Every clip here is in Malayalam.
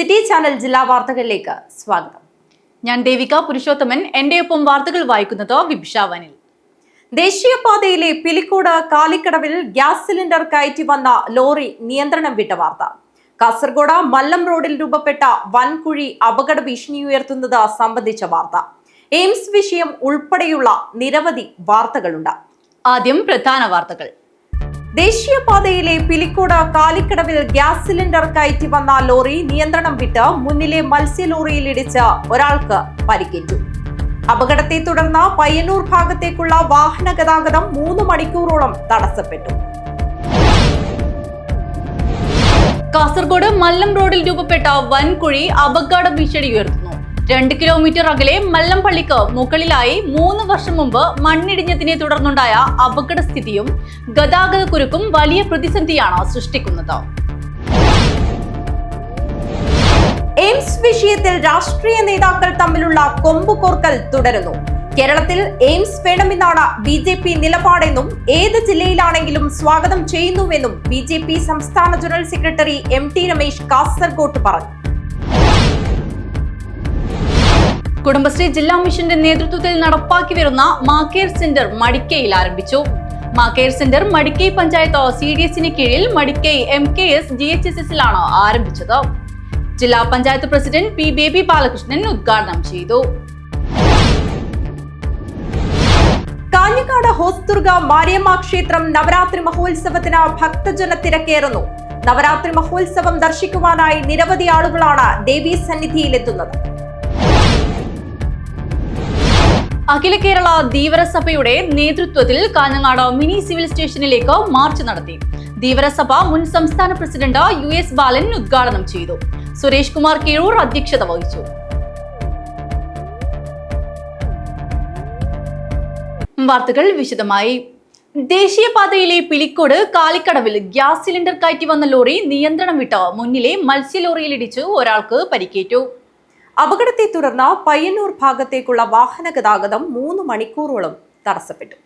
സിറ്റി ചാനൽ ജില്ലാ വാർത്തകളിലേക്ക് സ്വാഗതം. ഞാൻ ദേവിക പുരുഷോത്തമൻ. എന്റെയൊപ്പം വാർത്തകൾ വായിക്കുന്നത് വിഭിഷ വനിൽ. ദേശീയപാതയിലെ പിലിക്കോട് കാലിക്കടവിൽ ഗ്യാസ് സിലിണ്ടർ കയറ്റി വന്ന ലോറി നിയന്ത്രണം വിട്ട വാർത്ത. കാസർഗോഡ് മല്ലം റോഡിൽ രൂപപ്പെട്ട വൻകുഴി അപകട ഭീഷണി ഉയർത്തുന്നത് സംബന്ധിച്ച വാർത്ത. എയിംസ് വിഷയം ഉൾപ്പെടെയുള്ള നിരവധി വാർത്തകളുണ്ട്. ആദ്യം പ്രധാന വാർത്തകൾ. ദേശീയപാതയിലെ പിലിക്കോട് കാലിക്കടവിൽ ഗ്യാസ് സിലിണ്ടർ കയറ്റി വന്ന ലോറി നിയന്ത്രണം വിട്ട് മുന്നിലെ മത്സ്യ ലോറിയിൽ ഇടിച്ച് ഒരാൾക്ക് പരിക്കേറ്റു. അപകടത്തെ തുടർന്ന് പയ്യന്നൂർ ഭാഗത്തേക്കുള്ള വാഹന ഗതാഗതം 3 മണിക്കൂറോളം തടസ്സപ്പെട്ടു. കാസർഗോഡ് മല്ലം റോഡിൽ രൂപപ്പെട്ട വൻകുഴി അപകട ഭീഷണി ഉയർത്തുന്നു. 2 കിലോമീറ്റർ അകലെ മല്ലംപള്ളിക്ക് മുകളിലായി 3 വർഷം മുമ്പ് മണ്ണിടിഞ്ഞതിനെ തുടർന്നുണ്ടായ അപകടസ്ഥിതിയും ഗതാഗതക്കുരുക്കും വലിയ പ്രതിസന്ധിയാണ് സൃഷ്ടിക്കുന്നത്. എയിംസ് വിഷയത്തിൽ രാഷ്ട്രീയ നേതാക്കൾ തമ്മിലുള്ള കൊമ്പുകോർക്കൽ തുടരുന്നു. കേരളത്തിൽ എയിംസ് വേണമെന്നാണ് BJP നിലപാടെന്നും ഏത് ജില്ലയിലാണെങ്കിലും സ്വാഗതം ചെയ്യുന്നുവെന്നും BJP സംസ്ഥാന general secretary MT Ramesh Kasaragod പറഞ്ഞു. കുടുംബശ്രീ ജില്ലാ മിഷന്റെ നേതൃത്വത്തിൽ നടപ്പാക്കി വരുന്ന മാക്കേർ സെന്റർ മടിക്കയിൽ ആരംഭിച്ചു. മാക്കേർ സെന്റർ മടിക്കൈ പഞ്ചായത്ത് CDSന് കീഴിൽ മടിക്കൈ MKS GHSSലാണ് ആരംഭിച്ചത്. ജില്ലാ panchayat president P. Baby Balakrishnan ഉദ്ഘാടനം ചെയ്തു. കാഞ്ഞങ്ങാട് ഹോസ്ദുർഗ മാരിയമ്മ ക്ഷേത്രം നവരാത്രി മഹോത്സവത്തിന് ഭക്തജന തിരക്കേറുന്നു. നവരാത്രി മഹോത്സവം ദർശിക്കുവാനായി നിരവധി ആളുകളാണ് ദേവീ സന്നിധിയിലെത്തുന്നത്. അഖില കേരള ധീവരസഭയുടെ നേതൃത്വത്തിൽ കാഞ്ഞങ്ങാട് മിനി സിവിൽ സ്റ്റേഷനിലേക്ക് മാർച്ച് നടത്തി. ധീവരസഭ മുൻ സംസ്ഥാന പ്രസിഡന്റ് US ബാലൻ ഉദ്ഘാടനം ചെയ്തു. സുരേഷ് കുമാർ കീഴൂർ അധ്യക്ഷത വഹിച്ചു. വാർത്തകൾ വിശദമായി. ദേശീയപാതയിലെ പിലിക്കോട് കാലിക്കടവിൽ ഗ്യാസ് സിലിണ്ടർ കയറ്റി വന്ന ലോറി നിയന്ത്രണം വിട്ട് മുന്നിലെ മത്സ്യ ലോറിയിലിടിച്ച് ഒരാൾക്ക് പരിക്കേറ്റു. അപകടത്തെ തുടർന്ന് പയ്യന്നൂർ ഭാഗത്തേക്കുള്ള വാഹന ഗതാഗതം 3 മണിക്കൂറോളം തടസ്സപ്പെട്ടു.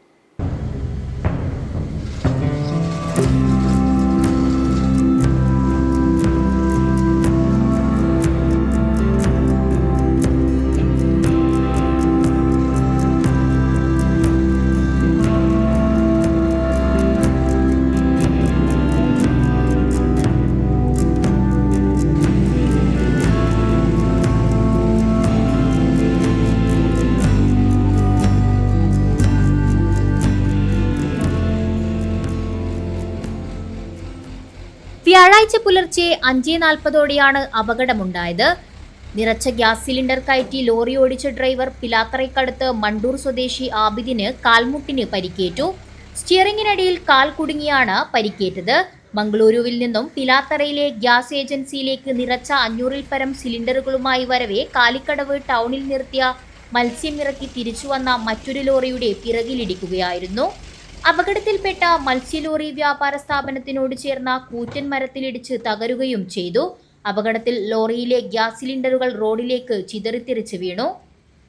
വ്യാഴാഴ്ച പുലർച്ചെ 5:40ഓടെയാണ് അപകടമുണ്ടായത്. നിറച്ച ഗ്യാസ് സിലിണ്ടർ കയറ്റി ലോറി ഓടിച്ച ഡ്രൈവർ പിലാത്തറയ്ക്കടുത്ത് മണ്ടൂർ സ്വദേശി ആബിദിന് കാൽമുട്ടിന് പരിക്കേറ്റു. സ്റ്റിയറിംഗിനടിയിൽ കാൽ കുടുങ്ങിയാണ് പരിക്കേറ്റത്. മംഗളൂരുവിൽ നിന്നും പിലാത്തറയിലെ ഗ്യാസ് ഏജൻസിയിലേക്ക് നിറച്ച 500-ൽ പരം സിലിണ്ടറുകളുമായി വരവെ കാലിക്കടവ് ടൗണിൽ നിർത്തിയ മത്സ്യം ഇറക്കി തിരിച്ചുവന്ന മറ്റൊരു ലോറിയുടെ പിറകിലിടിക്കുകയായിരുന്നു. അപകടത്തിൽപ്പെട്ട മത്സ്യലോറി വ്യാപാര സ്ഥാപനത്തിനോട് ചേർന്ന കൂറ്റൻ മരത്തിലിടിച്ച് തകരുകയും ചെയ്തു. അപകടത്തിൽ ലോറിയിലെ ഗ്യാസ് സിലിണ്ടറുകൾ റോഡിലേക്ക് ചിതറിത്തെറിച്ച് വീണു.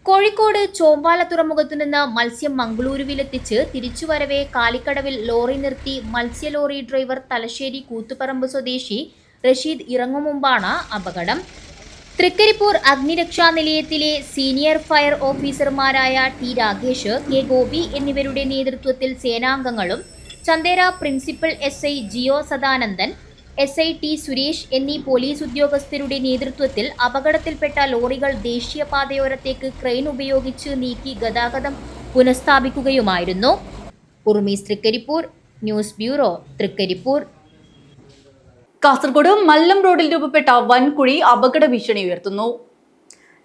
കോഴിക്കോട് ചോമ്പാല തുറമുഖത്തുനിന്ന് മത്സ്യം മംഗളൂരുവിലെത്തിച്ച് തിരിച്ചുവരവെ കാലിക്കടവിൽ ലോറി നിർത്തി മത്സ്യലോറി ഡ്രൈവർ തലശ്ശേരി കൂത്തുപറമ്പ് സ്വദേശി റഷീദ് ഇറങ്ങും മുമ്പാണ് അപകടം. തൃക്കരിപ്പൂർ അഗ്നിരക്ഷാ നിലയത്തിലെ സീനിയർ ഫയർ ഓഫീസർമാരായ T. രാകേഷ്, K. ഗോപി എന്നിവരുടെ നേതൃത്വത്തിൽ സേനാംഗങ്ങളും Chandera principal SI Jio Sadanandan, SI T. Suresh എന്നീ പോലീസ് ഉദ്യോഗസ്ഥരുടെ നേതൃത്വത്തിൽ അപകടത്തിൽപ്പെട്ട ലോറികൾ ദേശീയപാതയോരത്തേക്ക് ക്രെയിൻ ഉപയോഗിച്ച് നീക്കി ഗതാഗതം പുനഃസ്ഥാപിക്കുകയുമായിരുന്നു. ഉർമീസ് തൃക്കരിപ്പൂർ, ന്യൂസ് ബ്യൂറോ, തൃക്കരിപ്പൂർ. കാസർഗോഡ് മല്ലം റോഡിൽ രൂപപ്പെട്ട വൻകുഴി അപകട ഭീഷണി ഉയർത്തുന്നു.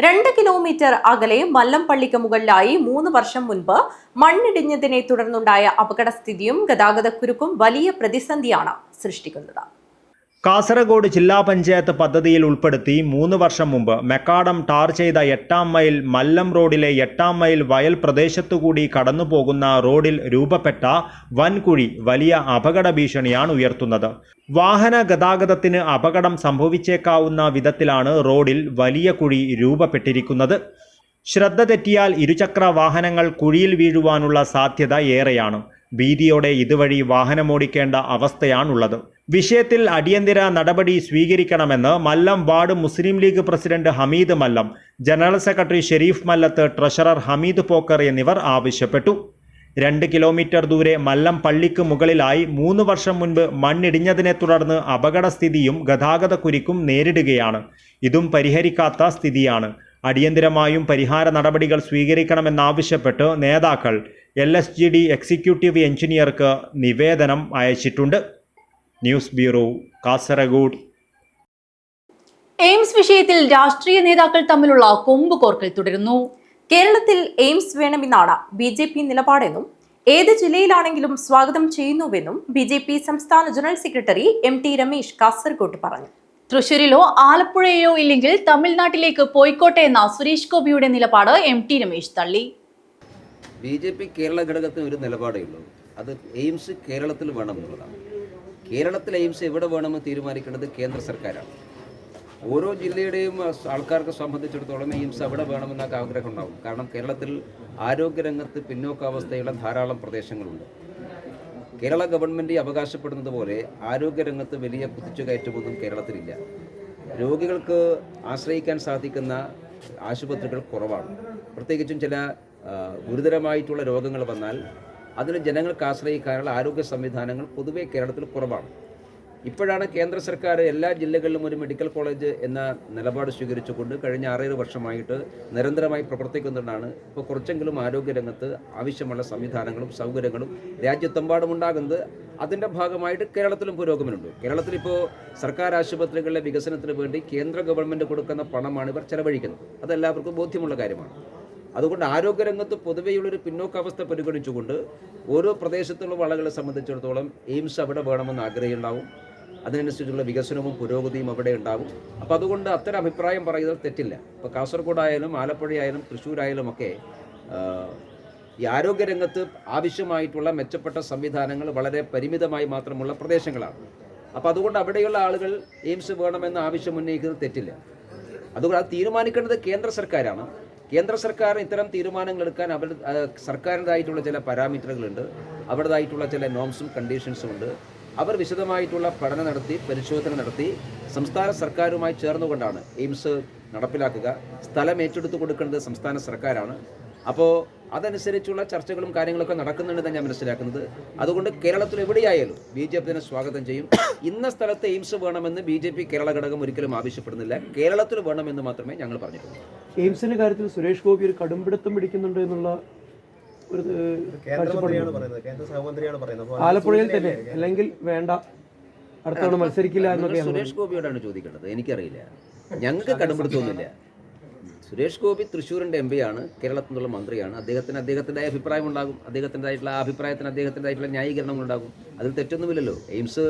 2 കിലോമീറ്റർ അകലെ മല്ലംപള്ളിക്ക് മുകളിലായി 3 വർഷം മുൻപ് മണ്ണിടിഞ്ഞതിനെ തുടർന്നുണ്ടായ അപകടസ്ഥിതിയും ഗതാഗതക്കുരുക്കും വലിയ പ്രതിസന്ധിയാണ് സൃഷ്ടിക്കുന്നത്. കാസർഗോഡ് ജില്ലാ പഞ്ചായത്ത് പദ്ധതിയിൽ ഉൾപ്പെടുത്തി 3 വർഷം മുമ്പ് മെക്കാഡം ടാർ ചെയ്ത 8-ാം മൈൽ മല്ലം റോഡിലെ 8-ാം മൈൽ വയൽ പ്രദേശത്തുകൂടി കടന്നുപോകുന്ന റോഡിൽ രൂപപ്പെട്ട വൻകുഴി വലിയ അപകട ഭീഷണിയാണ് ഉയർത്തുന്നത്. വാഹന ഗതാഗതത്തിന് അപകടം സംഭവിച്ചേക്കാവുന്ന വിധത്തിലാണ് റോഡിൽ വലിയ കുഴി രൂപപ്പെട്ടിരിക്കുന്നത്. ശ്രദ്ധ തെറ്റിയാൽ ഇരുചക്ര വാഹനങ്ങൾ കുഴിയിൽ വീഴുവാനുള്ള സാധ്യത ഏറെയാണ്. ഭീതിയോടെ ഇതുവഴി വാഹനമോടിക്കേണ്ട അവസ്ഥയാണുള്ളത്. വിഷയത്തിൽ അടിയന്തര നടപടി സ്വീകരിക്കണമെന്ന് Mallam ward Muslim League president Hameed Mallam, general secretary Shareef Mallath, treasurer Hameed Pokkar എന്നിവർ ആവശ്യപ്പെട്ടു. 2 കിലോമീറ്റർ ദൂരെ മല്ലം പള്ളിക്ക് മുകളിലായി 3 വർഷം മുൻപ് മണ്ണിടിഞ്ഞതിനെ തുടർന്ന് അപകടസ്ഥിതിയും ഗതാഗതക്കുരുക്കും നേരിടുകയാണ്. ഇതും പരിഹരിക്കാത്ത സ്ഥിതിയാണ്. അടിയന്തരമായും പരിഹാര നടപടികൾ സ്വീകരിക്കണമെന്നാവശ്യപ്പെട്ട് നേതാക്കൾ LSGD എക്സിക്യൂട്ടീവ് എഞ്ചിനീയർക്ക് നിവേദനം അയച്ചിട്ടുണ്ട്. News bureau, Kasaragod. എയിംസ് വിഷയത്തിൽ രാഷ്ട്രീയ നേതാക്കൾ തമ്മിലുള്ള കൊമ്പ് കോർക്കൽ തുടരുന്നു. കേരളത്തിൽ എയിംസ് വേണമെന്നാണ് BJP നിലപാടെന്നും ഏത് ജില്ലയിലാണെങ്കിലും സ്വാഗതം ചെയ്യുന്നുവെന്നും BJP സംസ്ഥാന general secretary MT Ramesh Kasaragod പറഞ്ഞു. തൃശൂരിലോ ആലപ്പുഴയോ ഇല്ലെങ്കിൽ തമിഴ്നാട്ടിലേക്ക് പോയിക്കോട്ടെ എന്ന സുരേഷ് ഗോപിയുടെ നിലപാട് MT രമേശ് തള്ളി. BJP കേരള ഘടകത്തിന് ഒരു നിലപാടേ ഉള്ളൂ. അത് എയിംസ് കേരളത്തിൽ വേണം എന്നുള്ളതാണ്. കേരളത്തിൽ എയിംസ് എവിടെ വേണമെന്ന് തീരുമാനിക്കേണ്ടത് കേന്ദ്ര സർക്കാരാണ്. ഓരോ ജില്ലയുടെയും ആൾക്കാർക്ക് സംബന്ധിച്ചിടത്തോളം എയിംസ് അവിടെ വേണമെന്നൊക്കെ ആഗ്രഹം ഉണ്ടാകും. കാരണം കേരളത്തിൽ ആരോഗ്യരംഗത്ത് പിന്നോക്കാവസ്ഥയുള്ള ധാരാളം പ്രദേശങ്ങളുണ്ട്. കേരള ഗവൺമെൻറ് അവകാശപ്പെടുന്നത് പോലെ ആരോഗ്യരംഗത്ത് വലിയ കുതിച്ചുകയറ്റമൊന്നും കേരളത്തിലില്ല. രോഗികൾക്ക് ആശ്രയിക്കാൻ സാധിക്കുന്ന ആശുപത്രികൾ കുറവാണ്. പ്രത്യേകിച്ചും ചില ഗുരുതരമായിട്ടുള്ള രോഗങ്ങൾ വന്നാൽ അതിന് ജനങ്ങൾക്ക് ആശ്രയിക്കാനുള്ള ആരോഗ്യ സംവിധാനങ്ങൾ പൊതുവേ കേരളത്തിൽ കുറവാണ്. ഇപ്പോഴാണ് കേന്ദ്ര സർക്കാർ എല്ലാ ജില്ലകളിലും ഒരു മെഡിക്കൽ കോളേജ് എന്ന നിലപാട് സ്വീകരിച്ചുകൊണ്ട് കഴിഞ്ഞ 6-7 വർഷമായിട്ട് നിരന്തരമായി പ്രവർത്തിക്കുന്നതാണ്. ഇപ്പോൾ കുറച്ചെങ്കിലും ആരോഗ്യരംഗത്ത് ആവശ്യമുള്ള സംവിധാനങ്ങളും സൗകര്യങ്ങളും രാജ്യത്തെമ്പാടും ഉണ്ടാകുന്നത്. അതിൻ്റെ ഭാഗമായിട്ട് കേരളത്തിലും പുരോഗമനമുണ്ട്. കേരളത്തിലിപ്പോൾ സർക്കാർ ആശുപത്രികളുടെ വികസനത്തിന് വേണ്ടി കേന്ദ്ര ഗവൺമെൻറ് കൊടുക്കുന്ന പണമാണ് ഇവർ ചെലവഴിക്കുന്നത്. അതെല്ലാവർക്കും ബോധ്യമുള്ള കാര്യമാണ്. അതുകൊണ്ട് ആരോഗ്യരംഗത്ത് പൊതുവെയുള്ളൊരു പിന്നോക്കാവസ്ഥ പരിഗണിച്ചുകൊണ്ട് ഓരോ പ്രദേശത്തുള്ള ആളുകളെ സംബന്ധിച്ചിടത്തോളം എയിംസ് അവിടെ വേണമെന്ന് ആഗ്രഹമുണ്ടാവും. അതിനനുസരിച്ചുള്ള വികസനവും പുരോഗതിയും അവിടെ ഉണ്ടാകും. അപ്പോൾ അതുകൊണ്ട് അത്തരം അഭിപ്രായം പറയുന്നത് തെറ്റില്ല. ഇപ്പോൾ കാസർഗോഡായാലും ആലപ്പുഴയായാലും തൃശ്ശൂരായാലും ഒക്കെ ഈ ആരോഗ്യരംഗത്ത് ആവശ്യമായിട്ടുള്ള മെച്ചപ്പെട്ട സംവിധാനങ്ങൾ വളരെ പരിമിതമായി മാത്രമുള്ള പ്രദേശങ്ങളാണ്. അപ്പോൾ അതുകൊണ്ട് അവിടെയുള്ള ആളുകൾ എയിംസ് വേണമെന്ന് ആവശ്യം ഉന്നയിക്കുന്നത് തെറ്റില്ല. അതുകൊണ്ട് അത് തീരുമാനിക്കേണ്ടത് കേന്ദ്ര സർക്കാരാണ്. കേന്ദ്ര സർക്കാർ ഇത്തരം തീരുമാനങ്ങൾ എടുക്കാൻ സർക്കാരിൻ്റെതായിട്ടുള്ള ചില പാരാമീറ്ററുകളുണ്ട്, അവരുടേതായിട്ടുള്ള ചില നോംസും കണ്ടീഷൻസും ഉണ്ട്. അവർ വിശദമായിട്ടുള്ള പഠനം നടത്തി പരിശോധന നടത്തി സംസ്ഥാന സർക്കാരുമായി ചേർന്നുകൊണ്ടാണ് എയിംസ് നടപ്പിലാക്കുക. സ്ഥലം ഏറ്റെടുത്ത് കൊടുക്കേണ്ടത് സംസ്ഥാന സർക്കാരാണ്. അപ്പോൾ അതനുസരിച്ചുള്ള ചർച്ചകളും കാര്യങ്ങളൊക്കെ നടക്കുന്നുണ്ടെന്ന് ഞാൻ മനസ്സിലാക്കുന്നത്. അതുകൊണ്ട് കേരളത്തിൽ എവിടെയായാലും BJP തന്നെ സ്വാഗതം ചെയ്യും. ഇന്ന സ്ഥലത്ത് എയിംസ് വേണമെന്ന് BJP കേരള ഘടകം ഒരിക്കലും ആവശ്യപ്പെടുന്നില്ല. കേരളത്തിൽ വേണമെന്ന് മാത്രമേ ഞങ്ങൾ പറഞ്ഞിട്ടുള്ളൂ. എയിംസിന്റെ കാര്യത്തിൽ സുരേഷ് ഗോപി ഒരു കടുംപിടുത്തം പിടിക്കുന്നുണ്ട് എന്നുള്ള ഒരു ആലപ്പുഴയിൽ തന്നെ, അല്ലെങ്കിൽ വേണ്ട അടുത്ത തവണ മത്സരിക്കില്ല എന്നൊക്കെയാണ്. സുരേഷ് ഗോപിയോടാണ് ചോദിക്കേണ്ടത്, എനിക്കറിയില്ല. ഞങ്ങൾക്ക് കടുംപിടുത്തമൊന്നുമില്ല. സുരേഷ് ഗോപി തൃശ്ശൂരിൻ്റെ MP ആണ്, കേരളത്തിൽ നിന്നുള്ള മന്ത്രിയാണ്. അദ്ദേഹത്തിൻ്റെ അഭിപ്രായം ഉണ്ടാകും. അദ്ദേഹത്തിൻ്റെതായിട്ടുള്ള അഭിപ്രായത്തിന് അദ്ദേഹത്തിൻ്റെതായിട്ടുള്ള ന്യായീകരണങ്ങളുണ്ടാകും. അതിൽ തെറ്റൊന്നുമില്ലല്ലോ. എയിംസ്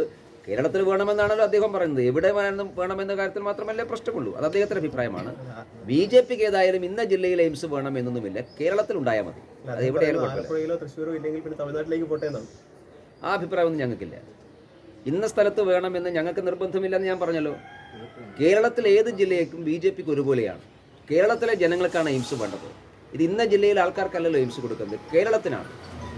കേരളത്തിൽ വേണമെന്നാണല്ലോ അദ്ദേഹം പറയുന്നത്. എവിടെ വേണമെന്ന കാര്യത്തിൽ മാത്രമല്ലേ പ്രശ്നമുള്ളൂ. അത് അദ്ദേഹത്തിൻ്റെ അഭിപ്രായമാണ്. BJPക്ക് ഏതായാലും ഇന്ന ജില്ലയിൽ എയിംസ് വേണമെന്നൊന്നുമില്ല, കേരളത്തിൽ ഉണ്ടായാൽ മതി. അത് എവിടെയായാലും ആ അഭിപ്രായമൊന്നും ഞങ്ങൾക്കില്ല. ഇന്ന സ്ഥലത്ത് വേണമെന്ന് ഞങ്ങൾക്ക് നിർബന്ധമില്ലെന്ന് ഞാൻ പറഞ്ഞല്ലോ. കേരളത്തിൽ ഏത് ജില്ലയ്ക്കും BJPക്ക് ഒരുപോലെയാണ്. കേരളത്തിലെ ജനങ്ങൾക്കാണ് എയിംസ് വേണ്ടത്. ഇത് ഇന്ന ജില്ലയിലെ ആൾക്കാർക്കല്ലല്ലോ എയിംസ് കൊടുക്കുന്നത്, കേരളത്തിനാണ്.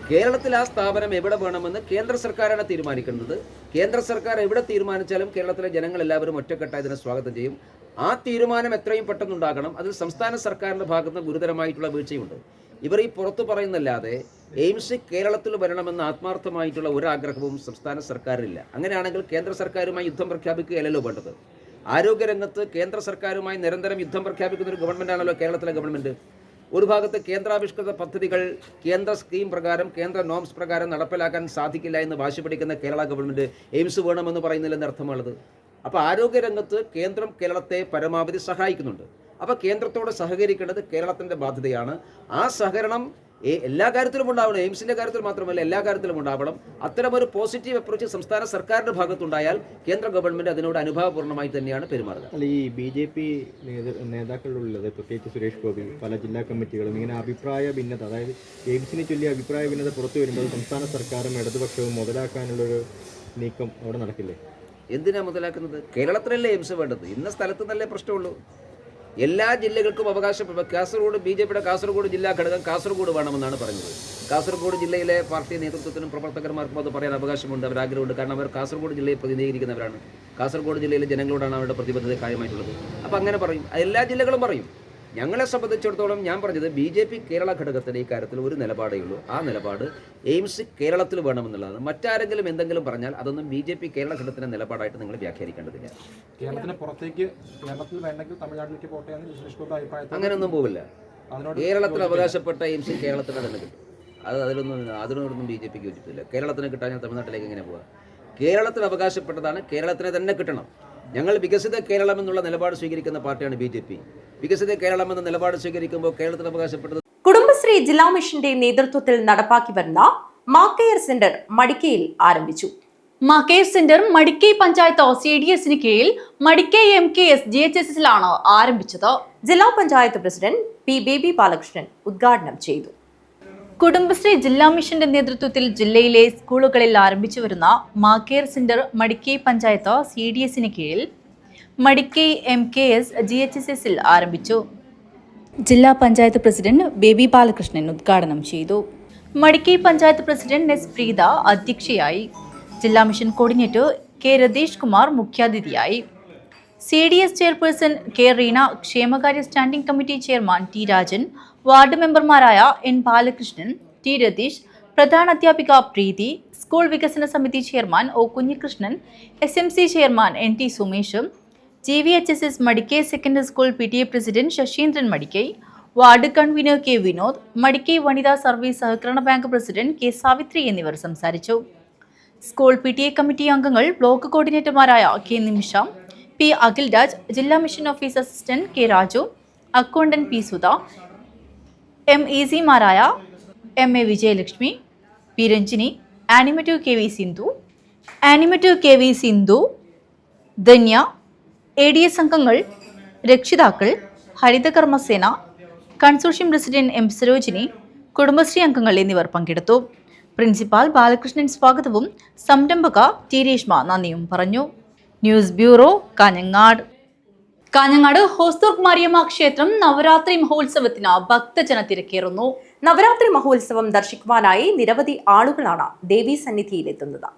കേരളത്തിൽ ആ സ്ഥാപനം എവിടെ വേണമെന്ന് കേന്ദ്ര സർക്കാരാണ് തീരുമാനിക്കുന്നത്. കേന്ദ്ര സർക്കാർ എവിടെ തീരുമാനിച്ചാലും കേരളത്തിലെ ജനങ്ങൾ എല്ലാവരും ഒറ്റക്കെട്ടായി ഇതിനെ സ്വാഗതം ചെയ്യും. ആ തീരുമാനം എത്രയും പെട്ടെന്നുണ്ടാകണം. അതിൽ സംസ്ഥാന സർക്കാരിൻ്റെ ഭാഗത്ത് ഗുരുതരമായിട്ടുള്ള വീഴ്ചയുണ്ട്. ഇവർ ഈ പുറത്തു പറയുന്നല്ലാതെ എയിംസ് കേരളത്തിൽ വരണമെന്ന് ആത്മാർത്ഥമായിട്ടുള്ള ഒരാഗ്രഹവും സംസ്ഥാന സർക്കാരിനില്ല. അങ്ങനെയാണെങ്കിൽ കേന്ദ്ര സർക്കാരുമായി യുദ്ധം പ്രഖ്യാപിക്കുകയല്ലോ വേണ്ടത്. ആരോഗ്യരംഗത്ത് കേന്ദ്ര സർക്കാരുമായി നിരന്തരം യുദ്ധം പ്രഖ്യാപിക്കുന്ന ഒരു ഗവൺമെൻറ്റാണല്ലോ കേരളത്തിലെ ഗവൺമെൻറ്. ഒരു ഭാഗത്ത് കേന്ദ്രാവിഷ്കൃത പദ്ധതികൾ കേന്ദ്ര സ്കീം പ്രകാരം കേന്ദ്ര നോംസ് പ്രകാരം നടപ്പിലാക്കാൻ സാധിക്കില്ല എന്ന് വാശി പിടിക്കുന്ന കേരള ഗവൺമെൻറ് എയിംസ് വേണമെന്ന് പറയുന്നില്ലെന്ന് അർത്ഥമുള്ളത്. അപ്പോൾ ആരോഗ്യരംഗത്ത് കേന്ദ്രം കേരളത്തെ പരമാവധി സഹായിക്കുന്നുണ്ട്. അപ്പോൾ കേന്ദ്രത്തോട് സഹകരിക്കേണ്ടത് കേരളത്തിൻ്റെ ബാധ്യതയാണ്. ആ സഹകരണം എല്ലാ കാര്യത്തിലും ഉണ്ടാവണം. എയിംസിൻ്റെ കാര്യത്തിൽ മാത്രമല്ല, എല്ലാ കാര്യത്തിലും ഉണ്ടാവണം. അത്തരമൊരു പോസിറ്റീവ് അപ്രോച്ച് സംസ്ഥാന സർക്കാരിൻ്റെ ഭാഗത്തുണ്ടായാൽ കേന്ദ്ര ഗവൺമെൻറ് അതിനോട് അനുഭാവപൂർണ്ണമായി തന്നെയാണ് പെരുമാറുക. അല്ല, ഈ BJP നേതാക്കളുള്ളത്, പ്രത്യേകിച്ച് സുരേഷ് ഗോപി, പല ജില്ലാ കമ്മിറ്റികളും ഇങ്ങനെ അഭിപ്രായ ഭിന്നത, അതായത് എയിംസിനെ ചൊല്ലി അഭിപ്രായ ഭിന്നത പുറത്തു വരുമ്പോൾ സംസ്ഥാന സർക്കാരും ഇടതുപക്ഷവും മുതലാക്കാനുള്ളൊരു നീക്കം അവിടെ നടക്കില്ലേ? എന്തിനാണ് മുതലാക്കുന്നത്? കേരളത്തിലല്ലേ എയിംസ് വേണ്ടത്. ഇന്ന സ്ഥലത്ത് നല്ലേ പ്രശ്നമുള്ളൂ. എല്ലാ ജില്ലകൾക്കും അവകാശം. കാസർഗോഡ് BJPയുടെ കാസർഗോഡ് ജില്ലാ ഘടകം കാസർഗോഡ് വേണമെന്നാണ് പറഞ്ഞത്. കാസർഗോഡ് ജില്ലയിലെ പാർട്ടി നേതൃത്വത്തിനും പ്രവർത്തകന്മാർക്കും അത് പറയാൻ അവകാശമുണ്ട്, അവർ ആഗ്രഹമുണ്ട്. കാരണം അവർ കാസർഗോഡ് ജില്ലയെ പ്രതിനിധീകരിക്കുന്നവരാണ്. കാസർഗോഡ് ജില്ലയിലെ ജനങ്ങളോടാണ് അവരുടെ പ്രതിബദ്ധത കാര്യമായിട്ടുള്ളത്. അപ്പോൾ അങ്ങനെ പറയും, എല്ലാ ജില്ലകളും പറയും. ഞങ്ങളെ സംബന്ധിച്ചിടത്തോളം ഞാൻ പറഞ്ഞത് BJP കേരള ഘടകത്തിന് ഈ കാര്യത്തിൽ ഒരു നിലപാടേ ഉള്ളൂ. ആ നിലപാട് എയിംസ് കേരളത്തിൽ വേണമെന്നുള്ളതാണ്. മറ്റാരെങ്കിലും എന്തെങ്കിലും പറഞ്ഞാൽ അതൊന്നും BJP കേരള ഘടകത്തിൻ്റെ നിലപാടായിട്ട് നിങ്ങൾ വ്യാഖ്യാനിക്കേണ്ടതില്ല. കേരളത്തിന് പുറത്തേക്ക് കേരളത്തിൽ വേണ്ടെങ്കിൽ തമിഴ്നാട്ടിലേക്ക് പോട്ടെ എന്ന് സുരേഷ് ഗോപി അഭിപ്രായത്തിൽ അങ്ങനെയൊന്നും പോവില്ല. കേരളത്തിന് അവകാശപ്പെട്ട എയിംസ് കേരളത്തിന് തന്നെ കിട്ടും. അതിനോടൊന്നും BJPക്ക് യോജിപ്പില്ല. കേരളത്തിന് കിട്ടാൻ ഞാൻ തമിഴ്നാട്ടിലേക്ക് എങ്ങനെ പോകാം? കേരളത്തിന് അവകാശപ്പെട്ടതാണ്, കേരളത്തിന് തന്നെ കിട്ടണം. ഞങ്ങൾ വികസിത കേരളം എന്നുള്ള നിലപാട് സ്വീകരിക്കുന്ന പാർട്ടിയാണ് BJP. വികസിത കേരളം എന്ന നിലപാട് സ്വീകരിക്കുമ്പോൾ കേരളത്തിന് അവകാശപ്പെട്ടത്. കുടുംബശ്രീ ജില്ലാ മിഷന്റെ നേതൃത്വത്തിൽ നടപ്പാക്കി വരുന്ന മാക്കെയർ സെന്റർ മടിക്കയിൽ ആരംഭിച്ചു. മാക്കെയർ സെന്റർ മടിക്കൈ പഞ്ചായത്ത് CDSന് കീഴിൽ മടിക്കൈ MKS GHSലാണ് ആരംഭിച്ചത്. ജില്ലാ panchayat president P. Baby Balakrishnan ഉദ്ഘാടനം ചെയ്തു. കുടുംബശ്രീ ജില്ലാ മിഷന്റെ നേതൃത്വത്തിൽ ജില്ലയിലെ സ്കൂളുകളിൽ ആരംഭിച്ചു വരുന്ന മാക്കെയർ സെന്റർ മടിക്കൈ പഞ്ചായത്ത് CDSന് കീഴിൽ മടിക്കൈ MKS GHSൽ ആരംഭിച്ചു. ജില്ലാ പഞ്ചായത്ത് പ്രസിഡന്റ് ബേബി ബാലകൃഷ്ണൻ ഉദ്ഘാടനം ചെയ്തു. Madikai panchayat president S. പ്രീത അധ്യക്ഷയായി. ജില്ലാ mission coordinator K. Ratheesh Kumar മുഖ്യാതിഥിയായി. CDS chairperson K. റീന, ക്ഷേമകാര്യ standing committee chairman T. Rajan, ward മെമ്പർമാരായ N. ബാലകൃഷ്ണൻ, T. രതീഷ്, പ്രധാന അധ്യാപിക പ്രീതി, സ്കൂൾ വികസന സമിതി chairman O. Kunhikrishnan, SMC chairman N. T. Sumesh, GVHSS Madikai secondary school PTA president Sasheendran Madikai, ward convener K. Vinod, Madikai വനിതാ സർവീസ് സഹകരണ ബാങ്ക് പ്രസിഡന്റ് K. സാവിത്രി എന്നിവർ സംസാരിച്ചു. സ്കൂൾ PTA കമ്മിറ്റി അംഗങ്ങൾ, ബ്ലോക്ക് കോർഡിനേറ്റർമാരായ K. നിമിഷ, P. അഖിൽരാജ്, ജില്ലാ mission office assistant K. Raju, accountant P. Sudha, MEC-മാരായ MA Vijayalakshmi, P. Ranjini, animator K. V. Sindhu, Dhanya, ADS അംഗങ്ങൾ, രക്ഷിതാക്കൾ, ഹരിതകർമ്മസേന, consortium president M. Sarojini, Kudumbashree അംഗങ്ങൾ എന്നിവർ പങ്കെടുത്തു. പ്രിൻസിപ്പാൾ ബാലകൃഷ്ണൻ സ്വാഗതവും സംരംഭക T. രേഷ്മ നന്ദിയും പറഞ്ഞു. News bureau, Kanhangad. കാഞ്ഞങ്ങാട് ഹോസ്ദുർഗ് മാരിയമ്മ ക്ഷേത്രം നവരാത്രി മഹോത്സവത്തിന് ഭക്തജന തിരക്കേറുന്നു. നവരാത്രി മഹോത്സവം ദർശിക്കുവാനായി നിരവധി ആളുകളാണ് ദേവീ സന്നിധിയിലെത്തുന്നത്.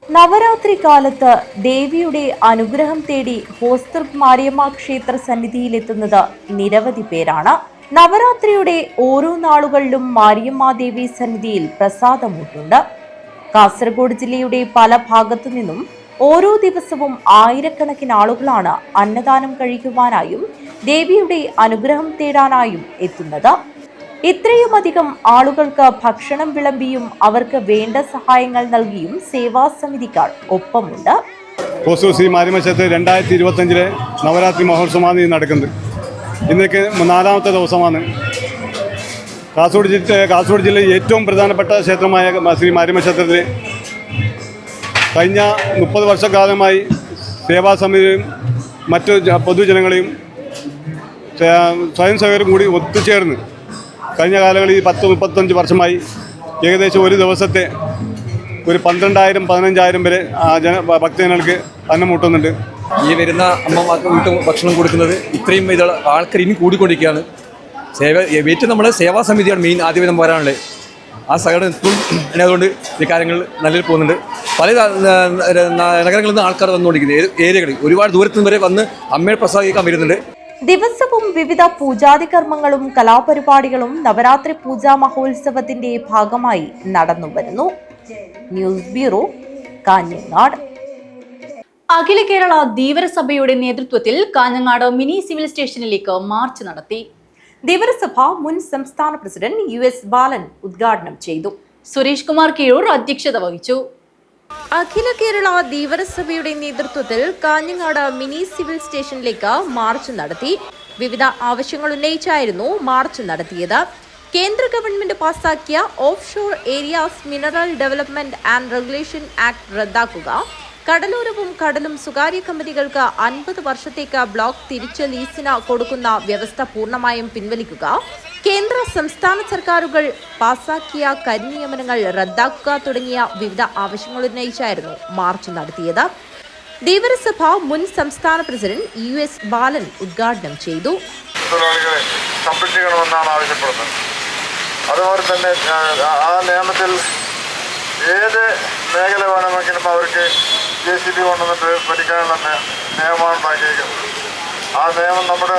നവരാത്രി കാലത്ത് ദേവിയുടെ അനുഗ്രഹം തേടി ഹോസ്ദുർഗ് മാരിയമ്മ ക്ഷേത്ര സന്നിധിയിലെത്തുന്നത് നിരവധി പേരാണ്. നവരാത്രിയുടെ ഓരോ നാളുകളിലും മാരിയമ്മ ദേവി സന്നിധിയിൽ പ്രസാദമൂട്ടുണ്ട്. കാസർഗോഡ് ജില്ലയുടെ പല ഭാഗത്തു നിന്നും ഓരോ ദിവസവും ആയിരക്കണക്കിന് ആളുകളാണ് അന്നദാനം കഴിക്കുവാനായും ദേവിയുടെ അനുഗ്രഹം തേടാനായും എത്തുന്നത്. ഇത്രയുമധികം ആളുകൾക്ക് ഭക്ഷണം വിളമ്പിയും അവർക്ക് വേണ്ട സഹായങ്ങൾ നൽകിയും സേവാ സമിതിക്കാർ ഒപ്പമുണ്ട്. ഹോസ്ദുർഗ് ശ്രീ മാരിയമ്മ ക്ഷേത്രത്തിൽ 2025 നവരാത്രി മഹോത്സവമാണ് നടക്കുന്നത്. ഇന്നേക്ക് 4ാമത്തെ ദിവസമാണ്. കാസർഗോഡ് ജില്ലയിൽ ഏറ്റവും പ്രധാനപ്പെട്ട ക്ഷേത്രമായ ശ്രീ മാരിയമ്മ ക്ഷേത്രത്തിൽ കഴിഞ്ഞ 30 വർഷക്കാലമായി സേവാ സമിതിയും മറ്റു പൊതുജനങ്ങളെയും സ്വയം സേവകരും കൂടി ഒത്തുചേർന്ന് കഴിഞ്ഞ കാലങ്ങളിൽ 10-35 വർഷമായി ഏകദേശം ഒരു ദിവസത്തെ ഒരു 12,000-15,000 വരെ ഭക്തജനങ്ങൾക്ക് അന്നം മുട്ടുന്നുണ്ട്. ഈ വരുന്ന അമ്മമാർക്ക് വീട്ടിൽ ഭക്ഷണം കൊടുക്കുന്നത് ഇത്രയും ആൾക്കാർ ഇനി കൂടിക്കൊണ്ടിരിക്കുകയാണ്. ഏറ്റവും നമ്മുടെ സേവാ സമിതിയാണ് മെയിൻ ആദ്യമേ നമ്മൾ വരാനുള്ളത്. ആ സഹകരണം അതുകൊണ്ട് ഈ കാര്യങ്ങൾ നല്ലൊരു പോകുന്നുണ്ട്. പല നഗരങ്ങളിൽ നിന്ന് ആൾക്കാർ വന്നുകൊണ്ടിരിക്കുന്നത് ഏരിയകളിൽ ഒരുപാട് ദൂരത്തു നിന്ന് വരെ വന്ന് അമ്മയെ പ്രസാദിക്കാൻ വരുന്നുണ്ട്. ദിവസവും വിവിധ പൂജാതി കർമ്മങ്ങളും കലാപരിപാടികളും നവരാത്രി പൂജാ മഹോത്സവത്തിന്റെ ഭാഗമായി നടന്നുവരുന്നു. News bureau, Kanhangad. അഖില കേരള ധീവരസഭയുടെ നേതൃത്വത്തിൽ കാഞ്ഞങ്ങാട് മിനി സിവിൽ സ്റ്റേഷനിലേക്ക് മാർച്ച് നടത്തി. ധീവരസഭ മുൻ സംസ്ഥാന പ്രസിഡന്റ് US ബാലൻ ഉദ്ഘാടനം ചെയ്തു. സുരേഷ് കുമാർ കീഴൂർ അധ്യക്ഷത വഹിച്ചു. അഖില കേരള ധീവരസഭയുടെ നേതൃത്വത്തിൽ കാഞ്ഞങ്ങാട് മിനി സിവിൽ സ്റ്റേഷനിലേക്ക് മാർച്ച് നടത്തി. വിവിധ ആവശ്യങ്ങൾ ഉന്നയിച്ചായിരുന്നു മാർച്ച് നടത്തിയത്. കേന്ദ്ര ഗവൺമെന്റ് പാസാക്കിയ offshore areas mineral development and regulation act റദ്ദാക്കുക, കടലോരവും കടലും സ്വകാര്യ കമ്പനികൾക്ക് 50 വർഷത്തേക്ക് ബ്ലോക്ക് തിരിച്ച് ലീസിന് കൊടുക്കുന്ന വ്യവസ്ഥ പൂർണ്ണമായും പിൻവലിക്കുക, കേന്ദ്ര സംസ്ഥാന സർക്കാരുകൾ പാസാക്കിയ കരിനിയമനങ്ങൾ റദ്ദാക്കുക തുടങ്ങിയ വിവിധ ആവശ്യങ്ങൾ ഉന്നയിച്ചായിരുന്നു മാർച്ച് നടത്തിയത്. ധീവരസഭ മുൻ സംസ്ഥാന പ്രസിഡന്റ് US ബാലൻ ഉദ്ഘാടനം ചെയ്തു. തൊഴിലാളികളെ സംരക്ഷിക്കണമെന്നാണ് ആവശ്യപ്പെടുന്നത്. അതുപോലെ തന്നെ ആ നിയമത്തിൽ ഏത് മേഖല വേണമെങ്കിലും അവർക്ക് JCB കൊണ്ടുവന്നിട്ട് ഭരിക്കാനുള്ള നിയമമാണ് ഉണ്ടാക്കിയിരിക്കുന്നത്. ആ നിയമം നമ്മുടെ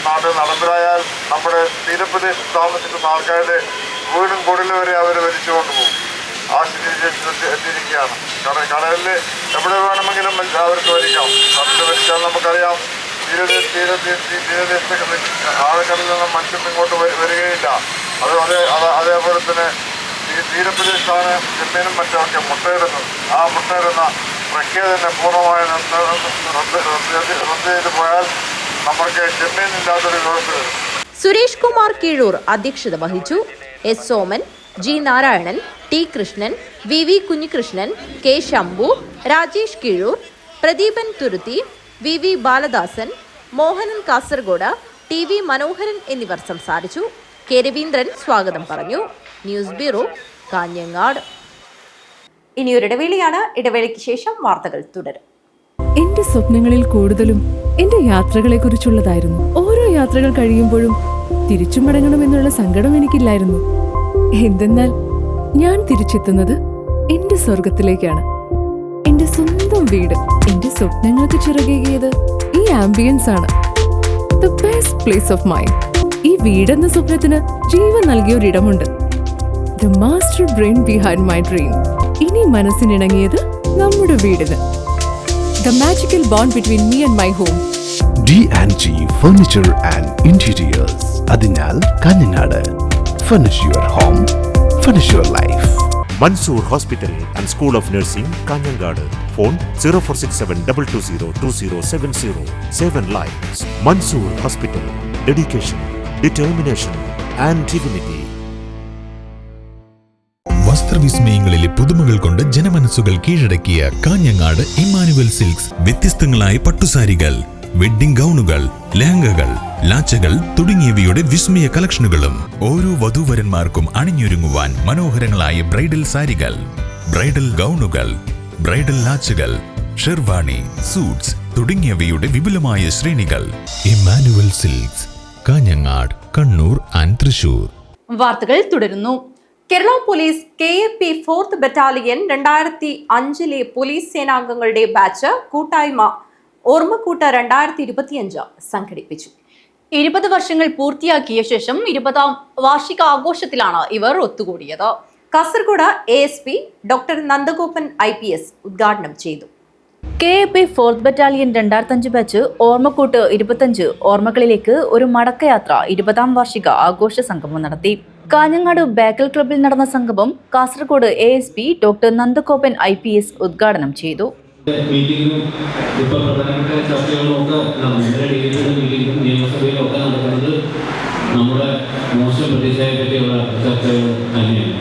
നാട്ടിൽ നടപ്പിലായാൽ നമ്മുടെ തീരപ്രദേശത്ത് താമസിക്കുന്ന ആൾക്കാരുടെ വീടും കുടിലും വരെ അവർ ഭരിച്ചു കൊണ്ടുപോകും. ആ സ്ഥിതി എത്തിയിരിക്കുകയാണ്. കടലിൽ എവിടെ വേണമെങ്കിലും അവർക്ക് ഭരിക്കാം. കടലിൽ ഭരിച്ചാൽ നമുക്കറിയാം തീരദേശത്ത് ആഴക്കടലിൽ നിന്നും മനുഷ്യൻ ഇങ്ങോട്ട് വരികയില്ല. അതേപോലെ തന്നെ ഈ തീരപ്രദേശത്താണ് ചെമ്മീനും മറ്റൊക്കെ മുട്ടയിടുന്നത്. ആ മുട്ടയിടുന്ന പ്രക്രിയ തന്നെ പൂർണ്ണമായി റദ്ദ് ചെയ്ത് പോയാൽ നമുക്ക് ചെമ്മീനില്ലാത്തൊരു വ്യവസ്ഥ വരും. സുരേഷ് കുമാർ കീഴൂർ അധ്യക്ഷത വഹിച്ചു. S Soman, G Narayanan, T Krishnan, VV Kunhikrishnan, K Shambhu, Rajesh Keezhoor, Pradeepan തുരുത്തി, VV ബാലദാസൻ, മോഹനൻ കാസർഗോഡ്, TV മനോഹരൻ എന്നിവർ സംസാരിച്ചു. K രവീന്ദ്രൻ സ്വാഗതം പറഞ്ഞു. News bureau, Kanhangad. ഇനിയൊരിടവേളയാണ്. ഇടവേളയ്ക്ക് ശേഷം വാർത്തകൾ തുടരും. എന്റെ സ്വപ്നങ്ങളിൽ കൂടുതലും എന്റെ യാത്രകളെ കുറിച്ചുള്ളതായിരുന്നു. ഓരോ യാത്രകൾ കഴിയുമ്പോഴും തിരിച്ചു മടങ്ങണമെന്നുള്ള സങ്കടം എനിക്കില്ലായിരുന്നു. എന്തെന്നാൽ ഞാൻ തിരിച്ചെത്തുന്നത് എന്റെ സ്വർഗത്തിലേക്കാണ്. എന്റെ സ്വന്തം വീട് എന്റെ സ്വപ്നങ്ങൾക്ക് ചിറകേകിയത് ഈ ആംബിയൻസ് ആണ്. The best place of mind. ഈ വീടെന്ന സ്വപ്നത്തിന് ജീവൻ നൽകിയ ഒരിടമുണ്ട്. The master brain behind my dream. ഇനി മനസ്സിനിണങ്ങിയത് നമ്മുടെ വീടിന്. The magical bond between me and my home. D&G Furniture and Interiors. അതിനാൽ Kanhangad. Furnish your home, furnish your life. Mansoor Hospital and School of Nursing, Kanyangad. Phone 0467220270. 7 lives. Mansoor Hospital. Dedication, determination and dignity. വസ്ത്രവിസ്മയങ്ങളിലെ പുതുമകൾ കൊണ്ട് ജനമനസ്സുകൾ കീഴടക്കിയ കാഞ്ഞങ്ങാട് ഇമ്മാനുവൽ സിൽക്സ്. വ്യത്യസ്തങ്ങളായ പട്ടുസാരികൾ, വെഡ്ഡിംഗ് ഗൗണുകൾ, ലെഹങ്കകൾ, ലാച്ചകൾ തുടങ്ങിയവയുടെ വിസ്മയ കളക്ഷനുകളും ഓരോ വധൂവരന്മാർക്കും അണിഞ്ഞൊരുങ്ങുവാൻ മനോഹരങ്ങളായ ബ്രൈഡൽ സാരികൾ, ബ്രൈഡൽ ഗൗണുകൾ, ബ്രൈഡൽ ലാച്ചകൾ, ഷെർവാണി, സൂട്ട്സ് തുടങ്ങിയവയുടെ വിപുലമായ ശ്രേണികൾ. ഇമ്മാനുവൽ സിൽക്സ്, കാഞ്ഞങ്ങാട്, കണ്ണൂർ ആൻഡ് തൃശൂർ. വാർത്തകൾ തുടരുന്നു. Kerala police KAP 4th battalion 2005 police സേനാംഗങ്ങളുടെ ബാച്ച് കൂട്ടായ്മ ഓർമ്മക്കൂട്ട് 2025 സംഘടിപ്പിച്ചു. 20 വർഷങ്ങൾ പൂർത്തിയാക്കിയ ശേഷം 20ാം വാർഷിക ആഘോഷത്തിലാണ് ഇവർ ഒത്തുകൂടിയത്. Kasaragod ASP doctor Nandagopan IPS ഉദ്ഘാടനം ചെയ്തു. KAP 4th ബറ്റാലിയൻ 2005 ബാച്ച് ഓർമ്മക്കൂട്ട് 25 ഓർമ്മകളിലേക്ക് ഒരു മടക്കയാത്ര 20ാം വാർഷിക ആഘോഷ സംഗമം നടത്തി. കാഞ്ഞങ്ങാട് ബേക്കൽ ക്ലബ്ബിൽ നടന്ന സംഗമം Kasaragod ASP doctor Nandagopan IPS ഉദ്ഘാടനം ചെയ്തു. മീറ്റിംഗും ഇപ്പോൾ പ്രധാനപ്പെട്ട ചർച്ചകളും ഒക്കെ മീറ്റിംഗും നിയമസഭയിലും ഒക്കെ നടക്കുന്നത് നമ്മുടെ മോശം പ്രതീക്ഷയെ പറ്റിയുള്ള ചർച്ചകൾ തന്നെയാണ്.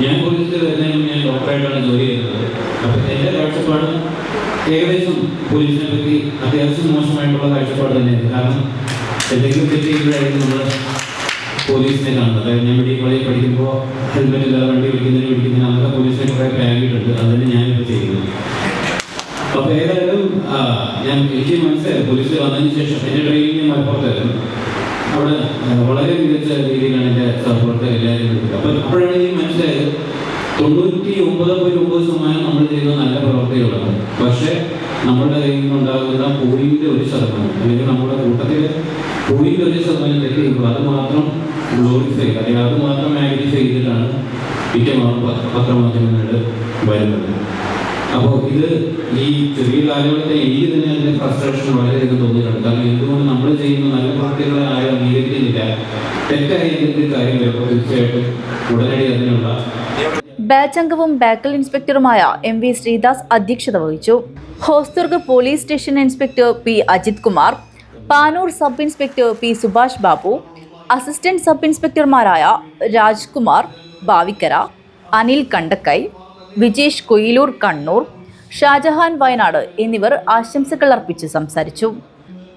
ഞാൻ പോലീസിൽ വരുന്നതിന് ഞാൻ ഡോക്ടറായിട്ടാണ് ജോലി ചെയ്യുന്നത്. അപ്പം എൻ്റെ കാഴ്ചപ്പാട് ഏകദേശം പോലീസിനെ പറ്റി അത്യാവശ്യം മോശമായിട്ടുള്ള കാഴ്ചപ്പാട് തന്നെയാണ്. കാരണം എന്തെങ്കിലും തെറ്റിയിട്ടുണ്ടായിരുന്നു നമ്മൾ പോലീസിനെ കാണുന്നത്. അതായത് ഞാൻ മെഡിക്കൽ കോളേജിൽ പഠിക്കുമ്പോൾ ഹെൽമെറ്റ് ഇല്ലാതെ വണ്ടി പിടിക്കുന്നതിന് അന്നൊക്കെ പോലീസിനെ കുറേ പാകിയിട്ടുണ്ട്. അതുതന്നെ ഞാനിപ്പോൾ ചെയ്യുന്നത്. അപ്പോൾ ഏതായാലും എനിക്ക് മനസ്സിലായി പോലീസിൽ വന്നതിന് ശേഷം എൻ്റെ ട്രെയിനിങ് മലപ്പുറത്തായിരുന്നു. അവിടെ വളരെ മികച്ച രീതിയിലാണ് എൻ്റെ സപ്പോർട്ട് എല്ലാവരും എടുത്തത്. അപ്പോഴാണ് എനിക്ക് മനസ്സിലായത് 99.9% നമ്മൾ ചെയ്യുന്ന നല്ല പ്രവർത്തികളാണ്. പക്ഷേ നമ്മുടെ കയ്യിൽ നിന്നുണ്ടാകുന്ന 0.1% അല്ലെങ്കിൽ നമ്മുടെ കൂട്ടത്തിൽ 0.1% തെറ്റിയുള്ളൂ. അത് മാത്രം ഗ്ലോറിഫൈ അല്ലെങ്കിൽ അത് മാത്രം മാഗ്നിഫൈ ചെയ്തിട്ടാണ് മിക്കവാറും പത്രമാധ്യമങ്ങളിൽ വരുന്നത്. അപ്പോൾ ഇത് ഈ ചെറിയ കാലഘട്ടത്തെ എനിക്ക് തന്നെ അതിൻ്റെ ഫ്രസ്ട്രേഷൻ വളരെയധികം തോന്നിയിട്ടുണ്ട്. കാരണം എന്തുകൊണ്ട് നമ്മൾ ചെയ്യുന്ന നല്ല പ്രവർത്തികളെ ആരും അംഗീകരിക്കുന്നില്ല. തെറ്റായ എന്തെങ്കിലും കാര്യം വരുമ്പോൾ തീർച്ചയായിട്ടും ഉടനടി അതിനുള്ള. ബാച്ച് അംഗവും ബേക്കൽ ഇൻസ്പെക്ടറുമായ MV ശ്രീദാസ് അധ്യക്ഷത വഹിച്ചു. Hosdurg police station inspector P Ajith Kumar, Panoor sub inspector P Subhash Babu, assistant sub ഇൻസ്പെക്ടർമാരായ രാജ്കുമാർ ബാവിക്കര, അനിൽ കണ്ടക്കൈ, വിജേഷ് കൊയിലൂർ കണ്ണൂർ, ഷാജഹാൻ വയനാട് എന്നിവർ ആശംസകൾ അർപ്പിച്ച് സംസാരിച്ചു.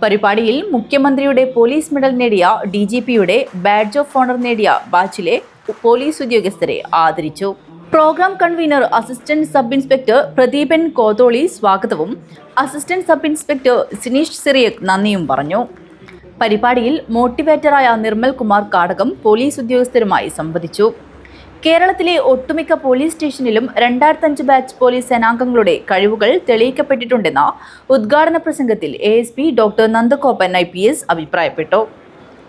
പരിപാടിയിൽ മുഖ്യമന്ത്രിയുടെ പോലീസ് മെഡൽ നേടിയ DGPയുടെ ബാഡ്ജ് ഓഫ് ഓണർ നേടിയ ബാച്ചിലെ പോലീസ് ഉദ്യോഗസ്ഥരെ ആദരിച്ചു. Programme convener assistant sub inspector Pradeepan Kotholi സ്വാഗതവും assistant sub inspector Sineesh Cyriac നന്ദിയും പറഞ്ഞു. പരിപാടിയിൽ മോട്ടിവേറ്ററായ നിർമ്മൽ കുമാർ കാടകം പോലീസ് ഉദ്യോഗസ്ഥരുമായി സംവദിച്ചു. കേരളത്തിലെ ഒട്ടുമിക്ക പോലീസ് സ്റ്റേഷനിലും 2005 ബാച്ച് പോലീസ് സേനാംഗങ്ങളുടെ കഴിവുകൾ തെളിയിക്കപ്പെട്ടിട്ടുണ്ടെന്ന ഉദ്ഘാടന പ്രസംഗത്തിൽ ASP ഡോക്ടർ നന്ദഗോപൻ IPS അഭിപ്രായപ്പെട്ടു.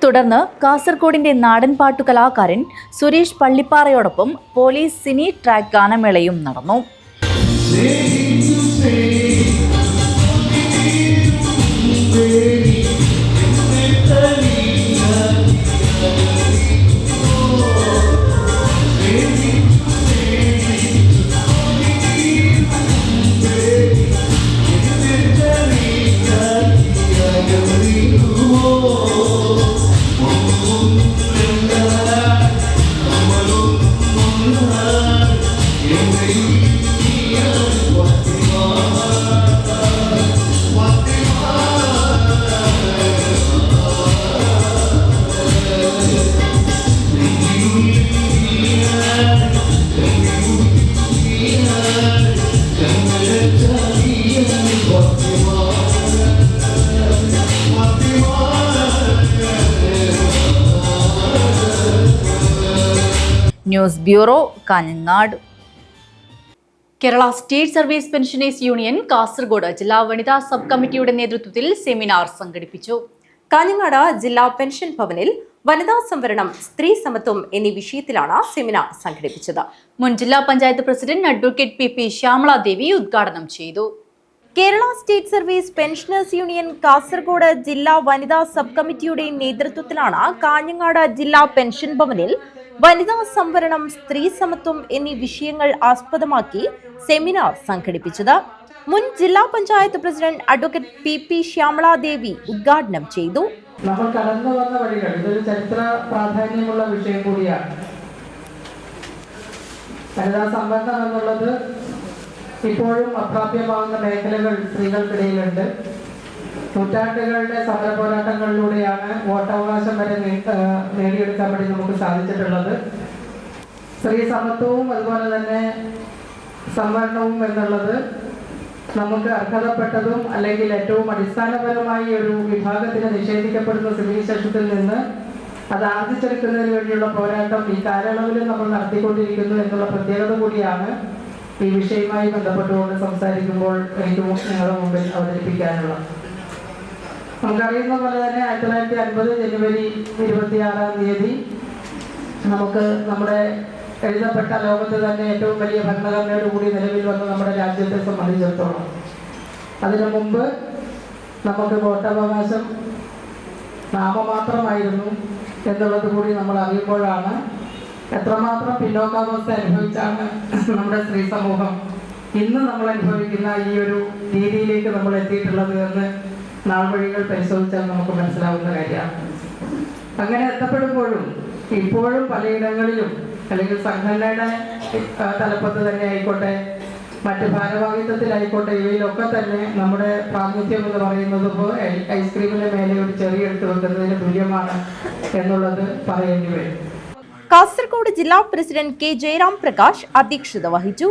തുടർന്ന് കാസർഗോഡിന്റെ നാടൻ പാട്ടു കലാകാരൻ സുരേഷ് പള്ളിപ്പാറയോടൊപ്പം പോലീസ് സിനി ട്രാക്ക് ഗാനമേളയും നടന്നു. News bureau, Kanhangad. Kerala state service pensioners union Kasaragod ജില്ലാ വനിതാ സബ് കമ്മിറ്റിയുടെ നേതൃത്വത്തിൽ സെമിനാർ സംഘടിപ്പിച്ചു. കാഞ്ഞങ്ങാട് ജില്ലാ പെൻഷൻ ഭവനിൽ വനിതാ സംവരണം, സ്ത്രീ സമത്വം എന്നീ വിഷയത്തിലാണ് സെമിനാർ സംഘടിപ്പിച്ചത്. മുൻ ജില്ലാ panchayat president advocate PP Shyamala Devi ഉദ്ഘാടനം ചെയ്തു. Kerala state service pensioners union Kasaragod ജില്ലാ വനിതാ സബ് കമ്മിറ്റിയുടെ നേതൃത്വത്തിലാണ് കാഞ്ഞങ്ങാട് ജില്ലാ പെൻഷൻ ഭവനിൽ വനിതാ സംവരണം, സ്ത്രീ സമത്വം എന്നീ വിഷയങ്ങൾ ആസ്പദമാക്കി സെമിനാർ സംഘടിപ്പിച്ചത്. മുൻ ജില്ലാ panchayat president advocate PP Shyamala Devi ഉദ്ഘാടനം ചെയ്തു. നമ്മൾ കടന്നു വന്ന വഴികൾ, ഇതൊരു ചരിത്ര പ്രാധാന്യമുള്ള വിഷയം കൂടിയാണ്. വനിതാ സംവരണം എന്നുള്ളത് ഇപ്പോഴും അപ്രാപ്യമാകുന്ന മേഖലകൾ സ്ത്രീകൾക്കിടയിലുണ്ട്. നൂറ്റാണ്ടുകളുടെ സമര പോരാട്ടങ്ങളിലൂടെയാണ് വോട്ടവകാശം വരെ നേടിയെടുക്കാൻ വേണ്ടി നമുക്ക് സാധിച്ചിട്ടുള്ളത്. സ്ത്രീ സമത്വവും അതുപോലെ തന്നെ സംവരണവും എന്നുള്ളത് നമുക്ക് അർഹതപ്പെട്ടതും അല്ലെങ്കിൽ ഏറ്റവും അടിസ്ഥാനപരമായി ഒരു വിഭാഗത്തിന് നിഷേധിക്കപ്പെടുന്ന സ്ഥിതിവിശേഷത്തിൽ നിന്ന് അത് ആർജിച്ചെടുക്കുന്നതിന് വേണ്ടിയുള്ള പോരാട്ടം ഈ കാലയളവിൽ നമ്മൾ നടത്തിക്കൊണ്ടിരിക്കുന്നു എന്നുള്ള പ്രത്യേകത കൂടിയാണ് ഈ വിഷയവുമായി ബന്ധപ്പെട്ടുകൊണ്ട് സംസാരിക്കുമ്പോൾ എനിക്ക് നിങ്ങളുടെ മുമ്പിൽ അവതരിപ്പിക്കാനുള്ളത്. നമുക്കറിയുന്ന പോലെ തന്നെ 1950 ജനുവരി 26-ാം തീയതി നമുക്ക് നമ്മുടെ എഴുതപ്പെട്ട ലോകത്ത് തന്നെ ഏറ്റവും വലിയ ഭരണഘടനയോടുകൂടി നിലവിൽ വന്ന നമ്മുടെ രാജ്യത്തെ സംബന്ധിച്ചിടത്തോളം അതിനു മുമ്പ് നമുക്ക് വോട്ടവകാശം നാമമാത്രമായിരുന്നു എന്നുള്ളത് കൂടി നമ്മൾ അറിയുമ്പോഴാണ് എത്രമാത്രം പിന്നോക്കാവസ്ഥ അനുഭവിച്ചാണ് നമ്മുടെ സ്ത്രീ സമൂഹം ഇന്ന് നമ്മൾ അനുഭവിക്കുന്ന ഈ ഒരു രീതിയിലേക്ക് നമ്മൾ എത്തിയിട്ടുള്ളത് എന്ന് നാൾവഴികൾ പരിശോധിച്ചാൽ നമുക്ക് മനസ്സിലാവുന്ന കാര്യമാണ്. അങ്ങനെ എത്തപ്പെടുമ്പോഴും ഇപ്പോഴും പലയിടങ്ങളിലും അല്ലെങ്കിൽ സംഘടനയുടെ തലപ്പത്ത് തന്നെ ആയിക്കോട്ടെ, മറ്റ് ഭാരവാഹിത്വത്തിലായിക്കോട്ടെ, ഇവയിലൊക്കെ തന്നെ നമ്മുടെ പ്രാതിനിധ്യം എന്ന് പറയുന്നത് ഇപ്പോൾ ഐസ്ക്രീമിന്റെ മേലെ ഒരു ചെറിയ എടുത്ത് വെക്കുന്നതിന് തുല്യമാണ് എന്നുള്ളത് പറയേണ്ടി വരും. കാസർഗോഡ് ജില്ലാ പ്രസിഡന്റ് K ജയറാം പ്രകാശ് അധ്യക്ഷത വഹിച്ചു.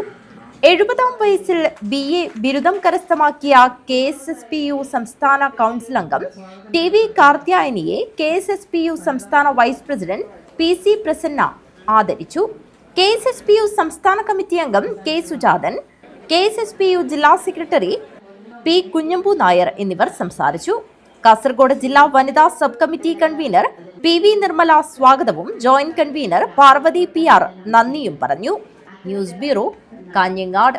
70-ാം വയസ്സിൽ BA ബിരുദം കരസ്ഥമാക്കിയ KSSPU സംസ്ഥാന കൗൺസിൽ അംഗം TV കാർത്യായനിയെ KSSPU സംസ്ഥാന വൈസ് പ്രസിഡന്റ് PC പ്രസന്ന ആദരിച്ചു. KSSPU സംസ്ഥാന കമ്മിറ്റി അംഗം K സുജാതൻ, KSSPU ജില്ലാ സെക്രട്ടറി P കുഞ്ഞമ്പു നായർ എന്നിവർ സംസാരിച്ചു. കാസർഗോഡ് ജില്ലാ വനിതാ sub committee convener PV Nirmala സ്വാഗതവും ജോയിന്റ് കൺവീനർ പാർവതി PR നന്ദിയും പറഞ്ഞു. News bureau, Kanhangad.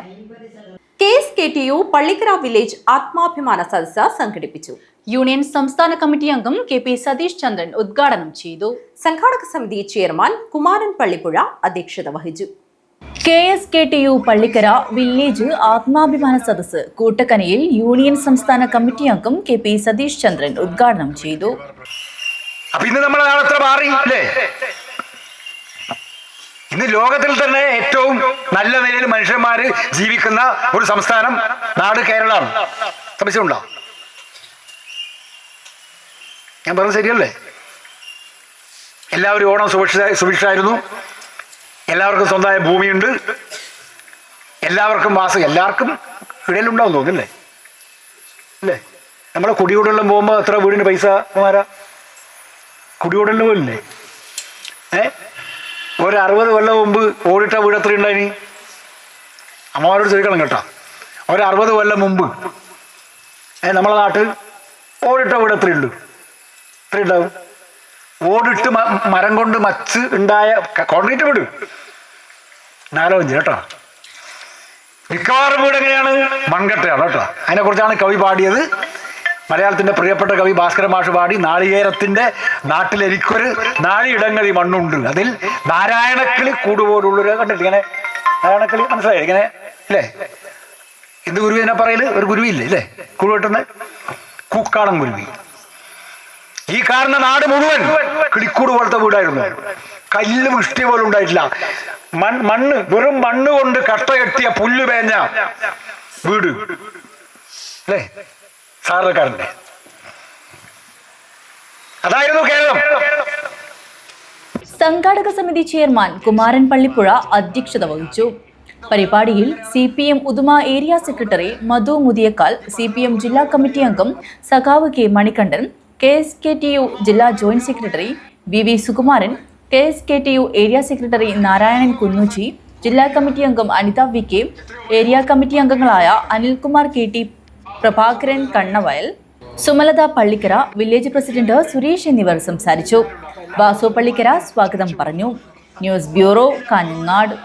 KSKTU Pallikkara village ആത്മാഭിമാന സദസ്സ് സംഘടിപ്പിച്ചു. യൂണിയൻ സംസ്ഥാന കമ്മിറ്റി അംഗം KP സതീഷ് ചന്ദ്രൻ ഉദ്ഘാടനം ചെയ്തു. സംഘാടക സമിതി ചെയർമാൻ കുമാരൻ പള്ളിപ്പുഴ അധ്യക്ഷത വഹിച്ചു. KSKTU പള്ളിക്കര വില്ലേജ് ആത്മാഭിമാന സദസ്സ് കൂട്ടക്കനയിൽ യൂണിയൻ സംസ്ഥാന കമ്മിറ്റി അംഗം KP സതീഷ് ചന്ദ്രൻ ഉദ്ഘാടനം ചെയ്തു. ഇന്ന് നമ്മുടെ നാളെത്ര മാറി അല്ലേ? ഇന്ന് ലോകത്തിൽ തന്നെ ഏറ്റവും നല്ല നിലയിൽ മനുഷ്യന്മാര് ജീവിക്കുന്ന ഒരു സംസ്ഥാനം നാട് കേരളമാണ്. സംശയമുണ്ടോ? ഞാൻ പറഞ്ഞത് ശരിയല്ലേ? എല്ലാവരും ഓണം സുഭിക്ഷമായിരുന്നു. എല്ലാവർക്കും സ്വന്തമായ ഭൂമിയുണ്ട്. എല്ലാവർക്കും എല്ലാവർക്കും ഇടയിലുണ്ടാവും തോന്നില്ലേ അല്ലേ? നമ്മളെ കുടിയോടെല്ലാം പോകുമ്പോൾ എത്ര വീടിന് പൈസ മാറാ? കുടിയോടെല്ലാം പോലില്ലേ? ഒരു 60 കൊല്ലം മുമ്പ് ഓടിട്ട വീട് എത്ര ഉണ്ടായിനി? അമ്മമാരോട് ചോദിക്കണം കേട്ടോ. ഒരു 60 കൊല്ലം മുമ്പ് നമ്മളെ നാട്ടിൽ ഓടിട്ട വീട് എത്രയുണ്ട്? എത്ര ഉണ്ടാവും? ഓടിട്ട് മരം കൊണ്ട് മച്ച് ഉണ്ടായ കോൺക്രീറ്റ് വീട് 4-5 കേട്ടോ. മിക്കവാറും വീട് എങ്ങനെയാണ്? മൺകട്ടയാണ് കേട്ടോ. അതിനെക്കുറിച്ചാണ് കവി പാടിയത്. മലയാളത്തിന്റെ പ്രിയപ്പെട്ട കവി ഭാസ്കര മാഷ് പാടി, നാളികേരത്തിന്റെ നാട്ടിലെനിക്കൊരു നാഴിയിടങ്ങളിൽ മണ്ണുണ്ട്, അതിൽ നാരായണക്കിളി കൂടുപോലുള്ളൊരു. കണ്ടിട്ട് ഇങ്ങനെ നാരായണക്കിളി മനസ്സിലായി ഇങ്ങനെ അല്ലേ? എന്ത് ഗുരുവി എന്നെ പറയല്? ഒരു ഗുരുവില്ലേ അല്ലേ? കൂട് വെട്ടുന്ന കൂക്കാടൻ ഗുരുവി. ഈ കാണുന്ന നാട് മുഴുവൻ കിളിക്കൂട് പോലത്തെ വീടായിരുന്നു. കല്ല് വൃഷ്ടി പോലും ഉണ്ടായിട്ടില്ല. മണ്ണ്, വെറും മണ്ണ് കൊണ്ട് കട്ട കെട്ടിയ പുല്ല് പേഞ്ഞ വീട് അല്ലേ? സാറിന്റെ അതായിരുന്നു കേരളം. സംഘാടക സമിതി ചെയർമാൻ കുമാരൻ പള്ളിപ്പുഴ അധ്യക്ഷത വഹിച്ചു. പരിപാടിയിൽ CPM Uduma area secretary Madhu Muthiyakkal, CPM ജില്ലാ കമ്മിറ്റി അംഗം സഖാവ് K മണികണ്ഠൻ, KSKTU ജില്ലാ joint secretary VV Sukumaran, KSKTU area secretary Narayanan Kunnuchi, ജില്ലാ കമ്മിറ്റി അംഗം അനിത VK, ഏരിയ കമ്മിറ്റി അംഗങ്ങളായ Anilkumar KT, Prabhakaran Kannavayal, Sumalatha Pallikkara, village president Suresh എന്നിവർ സംസാരിച്ചു. വാസു പള്ളിക്കര സ്വാഗതം പറഞ്ഞു. News bureau, Kanhangad.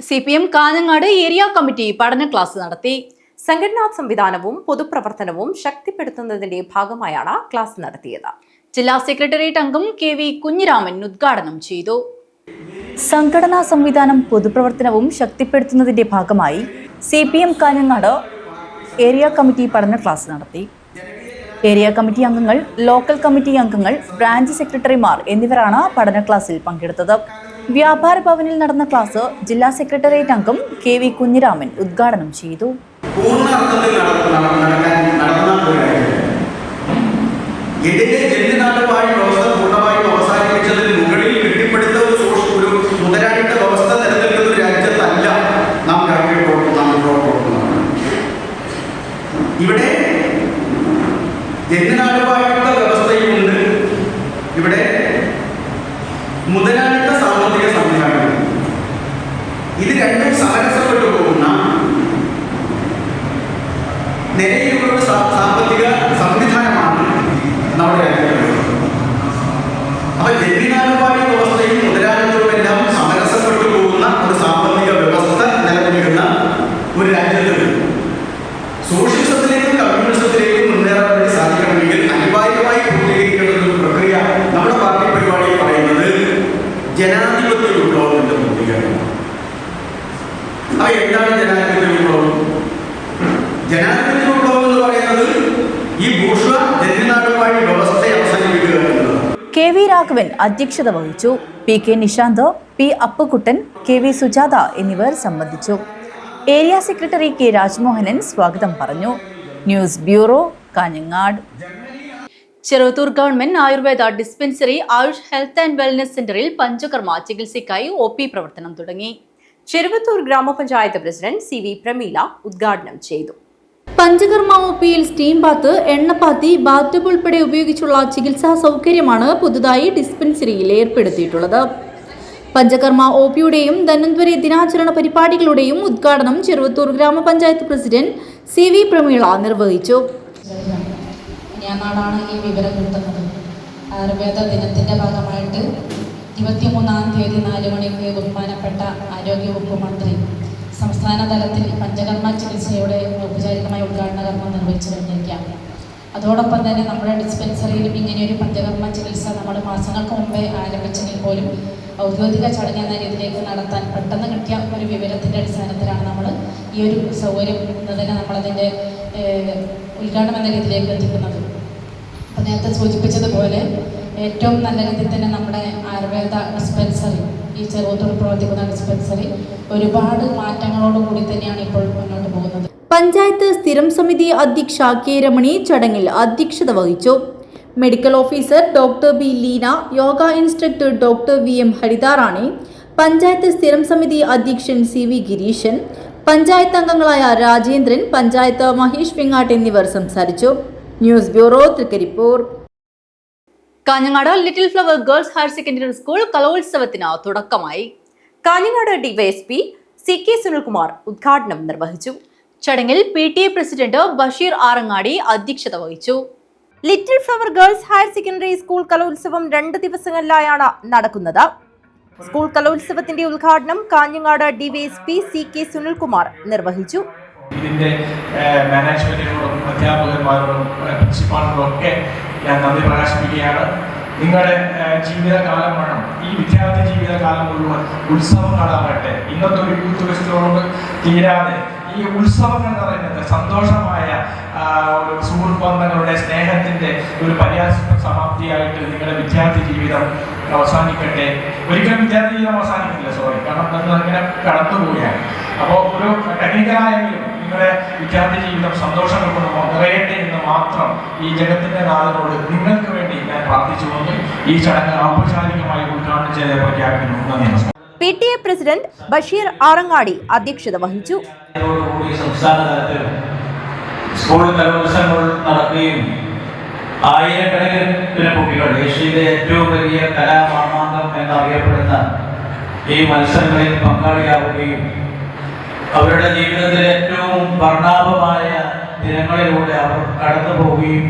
CPM Kanhangad area committee പഠന ക്ലാസ് നടത്തി. സംഘടനാ സംവിധാനവും പൊതുപ്രവർത്തനവും ശക്തിപ്പെടുത്തുന്നതിന്റെ ഭാഗമായാണ് ക്ലാസ് നടത്തിയത്. ജില്ലാ സെക്രട്ടേറിയറ്റ് അംഗം KV കുഞ്ഞിരാമൻ ഉദ്ഘാടനം ചെയ്തു. സംഘടനാ സംവിധാനം പൊതുപ്രവർത്തനവും ശക്തിപ്പെടുത്തുന്നതിന്റെ ഭാഗമായി CPM കാഞ്ഞങ്ങാട് ഏരിയ കമ്മിറ്റി പഠന ക്ലാസ് നടത്തി. ഏരിയ കമ്മിറ്റി അംഗങ്ങൾ, ലോക്കൽ കമ്മിറ്റി അംഗങ്ങൾ, ബ്രാഞ്ച് സെക്രട്ടറിമാർ എന്നിവരാണ് പഠന ക്ലാസ്സിൽ പങ്കെടുത്തത്. വ്യാപാര ഭവനിൽ നടന്ന ക്ലാസ് ജില്ലാ സെക്രട്ടേറിയറ്റ് അംഗം KV കുഞ്ഞിരാമൻ ഉദ്ഘാടനം ചെയ്തു. മുതലാളിത്ത വ്യവസ്ഥ നിലനിൽക്കുന്ന ഒരു രാജ്യത്തല്ല നാം ഇവിടെ ജന്യനാടുവാഴ്ത്ത വ്യവസ്ഥയുണ്ട്, ഇവിടെ മുതലാളിത്ത സാമ്പത്തിക സംവിധാനം. ഇത് രണ്ടും സമരസപ്പെട്ടു പോകുന്ന നിലയിലുള്ള സാമ്പത്തിക സംവിധാനമാണ് നമ്മുടെ രാജ്യത്ത്. അപ്പൊ ജന്യനാടുവാഴി വ്യവസ്ഥയും മുതലാളിത്തവും എല്ലാം സമരസപ്പെട്ടു പോകുന്ന ഒരു സാമ്പത്തിക വ്യവസ്ഥ നിലനിൽക്കുന്ന ഒരു രാജ്യത്ത് സോഷ്യലിസത്തിലേക്കും കമ്മ്യൂണിസത്തിലേക്കും മുന്നേറാൻ വേണ്ടി സാധിക്കണമെങ്കിൽ അനിവാര്യമായി പൂർത്തീകരിക്കേണ്ട ഒരു പ്രക്രിയ നമ്മുടെ പാർട്ടി പരിപാടിയിൽ പറയുന്നത് ജനാധിപത്യ വിപ്ലവത്തിന്റെ പൂർത്തീകരണമാണ്. അപ്പൊ എന്താണ് ജനാധിപത്യ വിപ്ലവം? ജനാധിപത്യ വിപ്ലവം എന്ന് പറയുന്നത് ഈ ബൂർഷ്വ ജന്യനാടുവാഴി വ്യവസ്ഥയെ അവസാനിപ്പിക്കുക എന്നതാണ്. KV രാഘവൻ അധ്യക്ഷത വഹിച്ചു. PK Nishanth, P Appukuttan, KV Sujatha എന്നിവർ സംബന്ധിച്ചു. ഏരിയ സെക്രട്ടറി K രാജ്മോഹനൻ സ്വാഗതം പറഞ്ഞു. News bureau, Kanhangad. Cheruvathur government Ayurveda dispensary Ayush health and wellness സെന്ററിൽ പഞ്ചകർമ്മ ചികിത്സയ്ക്കായി OP പ്രവർത്തനം തുടങ്ങി. ചെറുവത്തൂർ ഗ്രാമപഞ്ചായത്ത് പ്രസിഡന്റ് CV പ്രമീല ഉദ്ഘാടനം ചെയ്തു. പഞ്ചകർമ്മ OPയിൽ സ്റ്റീം ബാത്ത്, എണ്ണപ്പാത്തി, ബാത്ടബ് ഉൾപ്പെടെ ഉപയോഗിച്ചുള്ള ചികിത്സാ സൗകര്യമാണ് പുതുതായി ഡിസ്പെൻസറിയിൽ ഏർപ്പെടുത്തിയിട്ടുള്ളത്. പഞ്ചകർമ്മ OPയുടെയും ധന്വന്തരി ദിനാചരണ പരിപാടികളുടെയും ഉദ്ഘാടനം ചെറുവത്തൂർ ഗ്രാമപഞ്ചായത്ത് പ്രസിഡന്റ് CV പ്രമീള നിർവഹിച്ചു. ഞാനാണ് ഈ വിവരം കിട്ടുന്നത്. ആയുർവേദ ദിനത്തിന്റെ ഭാഗമായിട്ട് 23-ാം തീയതി 4 മണിക്ക് ബഹുമാനപ്പെട്ട ആരോഗ്യവകുപ്പ് മന്ത്രി സംസ്ഥാന തലത്തിൽ പഞ്ചകർമ്മ ചികിത്സയുടെ ഔപചാരികമായ ഉദ്ഘാടന കർമ്മം നിർവഹിച്ചു കഴിഞ്ഞിരിക്കുകയാണ്. അതോടൊപ്പം തന്നെ നമ്മുടെ ഡിസ്പെൻസറിയിലും ഇങ്ങനെയൊരു പഞ്ചകർമ്മ ചികിത്സ നമ്മൾ മാസങ്ങൾക്ക് മുമ്പേ ആരംഭിച്ചെങ്കിൽ പോലും ഔദ്യോഗിക ചടങ്ങ് എന്ന രീതിയിലേക്ക് നടത്താൻ പെട്ടെന്ന് കിട്ടിയ ഒരു വിവരത്തിൻ്റെ അടിസ്ഥാനത്തിലാണ് നമ്മൾ ഈ ഒരു സൗകര്യം ഇന്ന് തന്നെ നമ്മളതിൻ്റെ ഉദ്ഘാടനം എന്ന രീതിയിലേക്ക് എത്തിക്കുന്നത്. അപ്പോൾ നേരത്തെ സൂചിപ്പിച്ചതുപോലെ ഏറ്റവും നല്ല രീതിയിൽ തന്നെ നമ്മുടെ ആയുർവേദ ഡിസ്പെൻസറി, ഈ ചെറുവത്തൂർ പ്രവർത്തിക്കുന്ന ഡിസ്പെൻസറി ഒരുപാട് മാറ്റങ്ങളോടുകൂടി തന്നെയാണ് ഇപ്പോൾ മുന്നോട്ട് പോകുന്നത്. പഞ്ചായത്ത് സ്ഥിരം സമിതി അധ്യക്ഷ K രമണി ചടങ്ങിൽ അധ്യക്ഷത വഹിച്ചു. Medical officer doctor B Leena, yoga instructor doctor VM Haritharani, panchayat സ്ഥിരം സമിതി അധ്യക്ഷൻ CV ഗിരീശൻ, പഞ്ചായത്ത് അംഗങ്ങളായ രാജേന്ദ്രൻ, പഞ്ചായത്ത് മഹേഷ് വെങ്ങാട്ട് എന്നിവർ സംസാരിച്ചു. News bureau, Trikaripur. Kanhangad little flower girls higher secondary school കലോത്സവത്തിന് തുടക്കമായി. കാഞ്ഞങ്ങാട് ഡിവൈഎസ്പി CK സുനിൽകുമാർ ഉദ്ഘാടനം നിർവഹിച്ചു. ചടങ്ങിൽ PTA പ്രസിഡന്റ് ബഷീർ ആറങ്ങാടി അധ്യക്ഷത വഹിച്ചു. Little flower girls higher secondary school കലോത്സവം 2 ദിവസങ്ങളിലായാണ് നടക്കുന്നത്. സ്കൂൾ കലോത്സവത്തിന്റെ ഉദ്ഘാടനം കാഞ്ഞങ്ങാട് ഡിവൈഎസ്പി CK സുനിൽകുമാർ നിർവഹിച്ചു. ഇതിന്റെ മാനേജ്മെന്റിനോടും അധ്യാപകന്മാരോടും പ്രിൻസിപ്പാളിനോടും ഒക്കെ ഞാൻ നന്ദി പ്രകാശിപ്പിക്കുകയാണ്. നിങ്ങളുടെ ജീവിതകാലം വേണം, ഈ വിദ്യാർത്ഥി ജീവിതകാലം മുഴുവൻ ഉത്സവങ്ങളാകട്ടെ. ഇന്നത്തെ ഒരു യൂത്ത് ഫെസ്റ്റിവലോട് തീരാതെ ഈ ഉത്സവങ്ങൾ എന്ന് പറയുന്നത് സന്തോഷമായ ഒരു സുഹൃത്ത് ബന്ധങ്ങളുടെ സ്നേഹത്തിന്റെ ഒരു പര്യാസമാപ്തിയായിട്ട് നിങ്ങളുടെ വിദ്യാർത്ഥി ജീവിതം അവസാനിക്കട്ടെ. ഒരിക്കലും വിദ്യാർത്ഥി ജീവിതം അവസാനിക്കില്ല, കാരണം അങ്ങനെ കടന്നു പോവുകയാണ്. അപ്പോൾ ഒരു ടെക്നിക്കലായെങ്കിലും നിങ്ങളുടെ വിദ്യാർത്ഥി ജീവിതം സന്തോഷങ്ങൾ കൊണ്ട് നിറയട്ടെ എന്ന് മാത്രം ഈ ജഗത്തിന്റെ നാഥനോട് നിങ്ങൾക്ക് വേണ്ടി ഞാൻ പ്രാർത്ഥിച്ചുകൊണ്ട് ഈ ചടങ്ങ് ഔപചാരികമായി ഉദ്ഘാടനം ചെയ്ത് പ്രഖ്യാപിക്കുന്നു. നന്ദി, നമസ്കാരം. PTA പ്രസിഡന്റ് ബഷീർ ആറങ്ങാടി അധ്യക്ഷത വഹിച്ചു. സംസ്ഥാന തലത്തിൽ സ്കൂൾ കലോത്സവങ്ങൾ നടക്കുകയും ആയിരക്കണക്കിന് കുട്ടികൾ ഏഷ്യയിലെ ഏറ്റവും വലിയ കലാമാമാങ്കം എന്നറിയപ്പെടുന്ന ഈ മത്സരങ്ങളിൽ പങ്കാളിയാവുകയും അവരുടെ ജീവിതത്തിലെ ഏറ്റവും വർണ്ണാഭമായ ദിനങ്ങളിലൂടെ അവർ കടന്നു പോവുകയും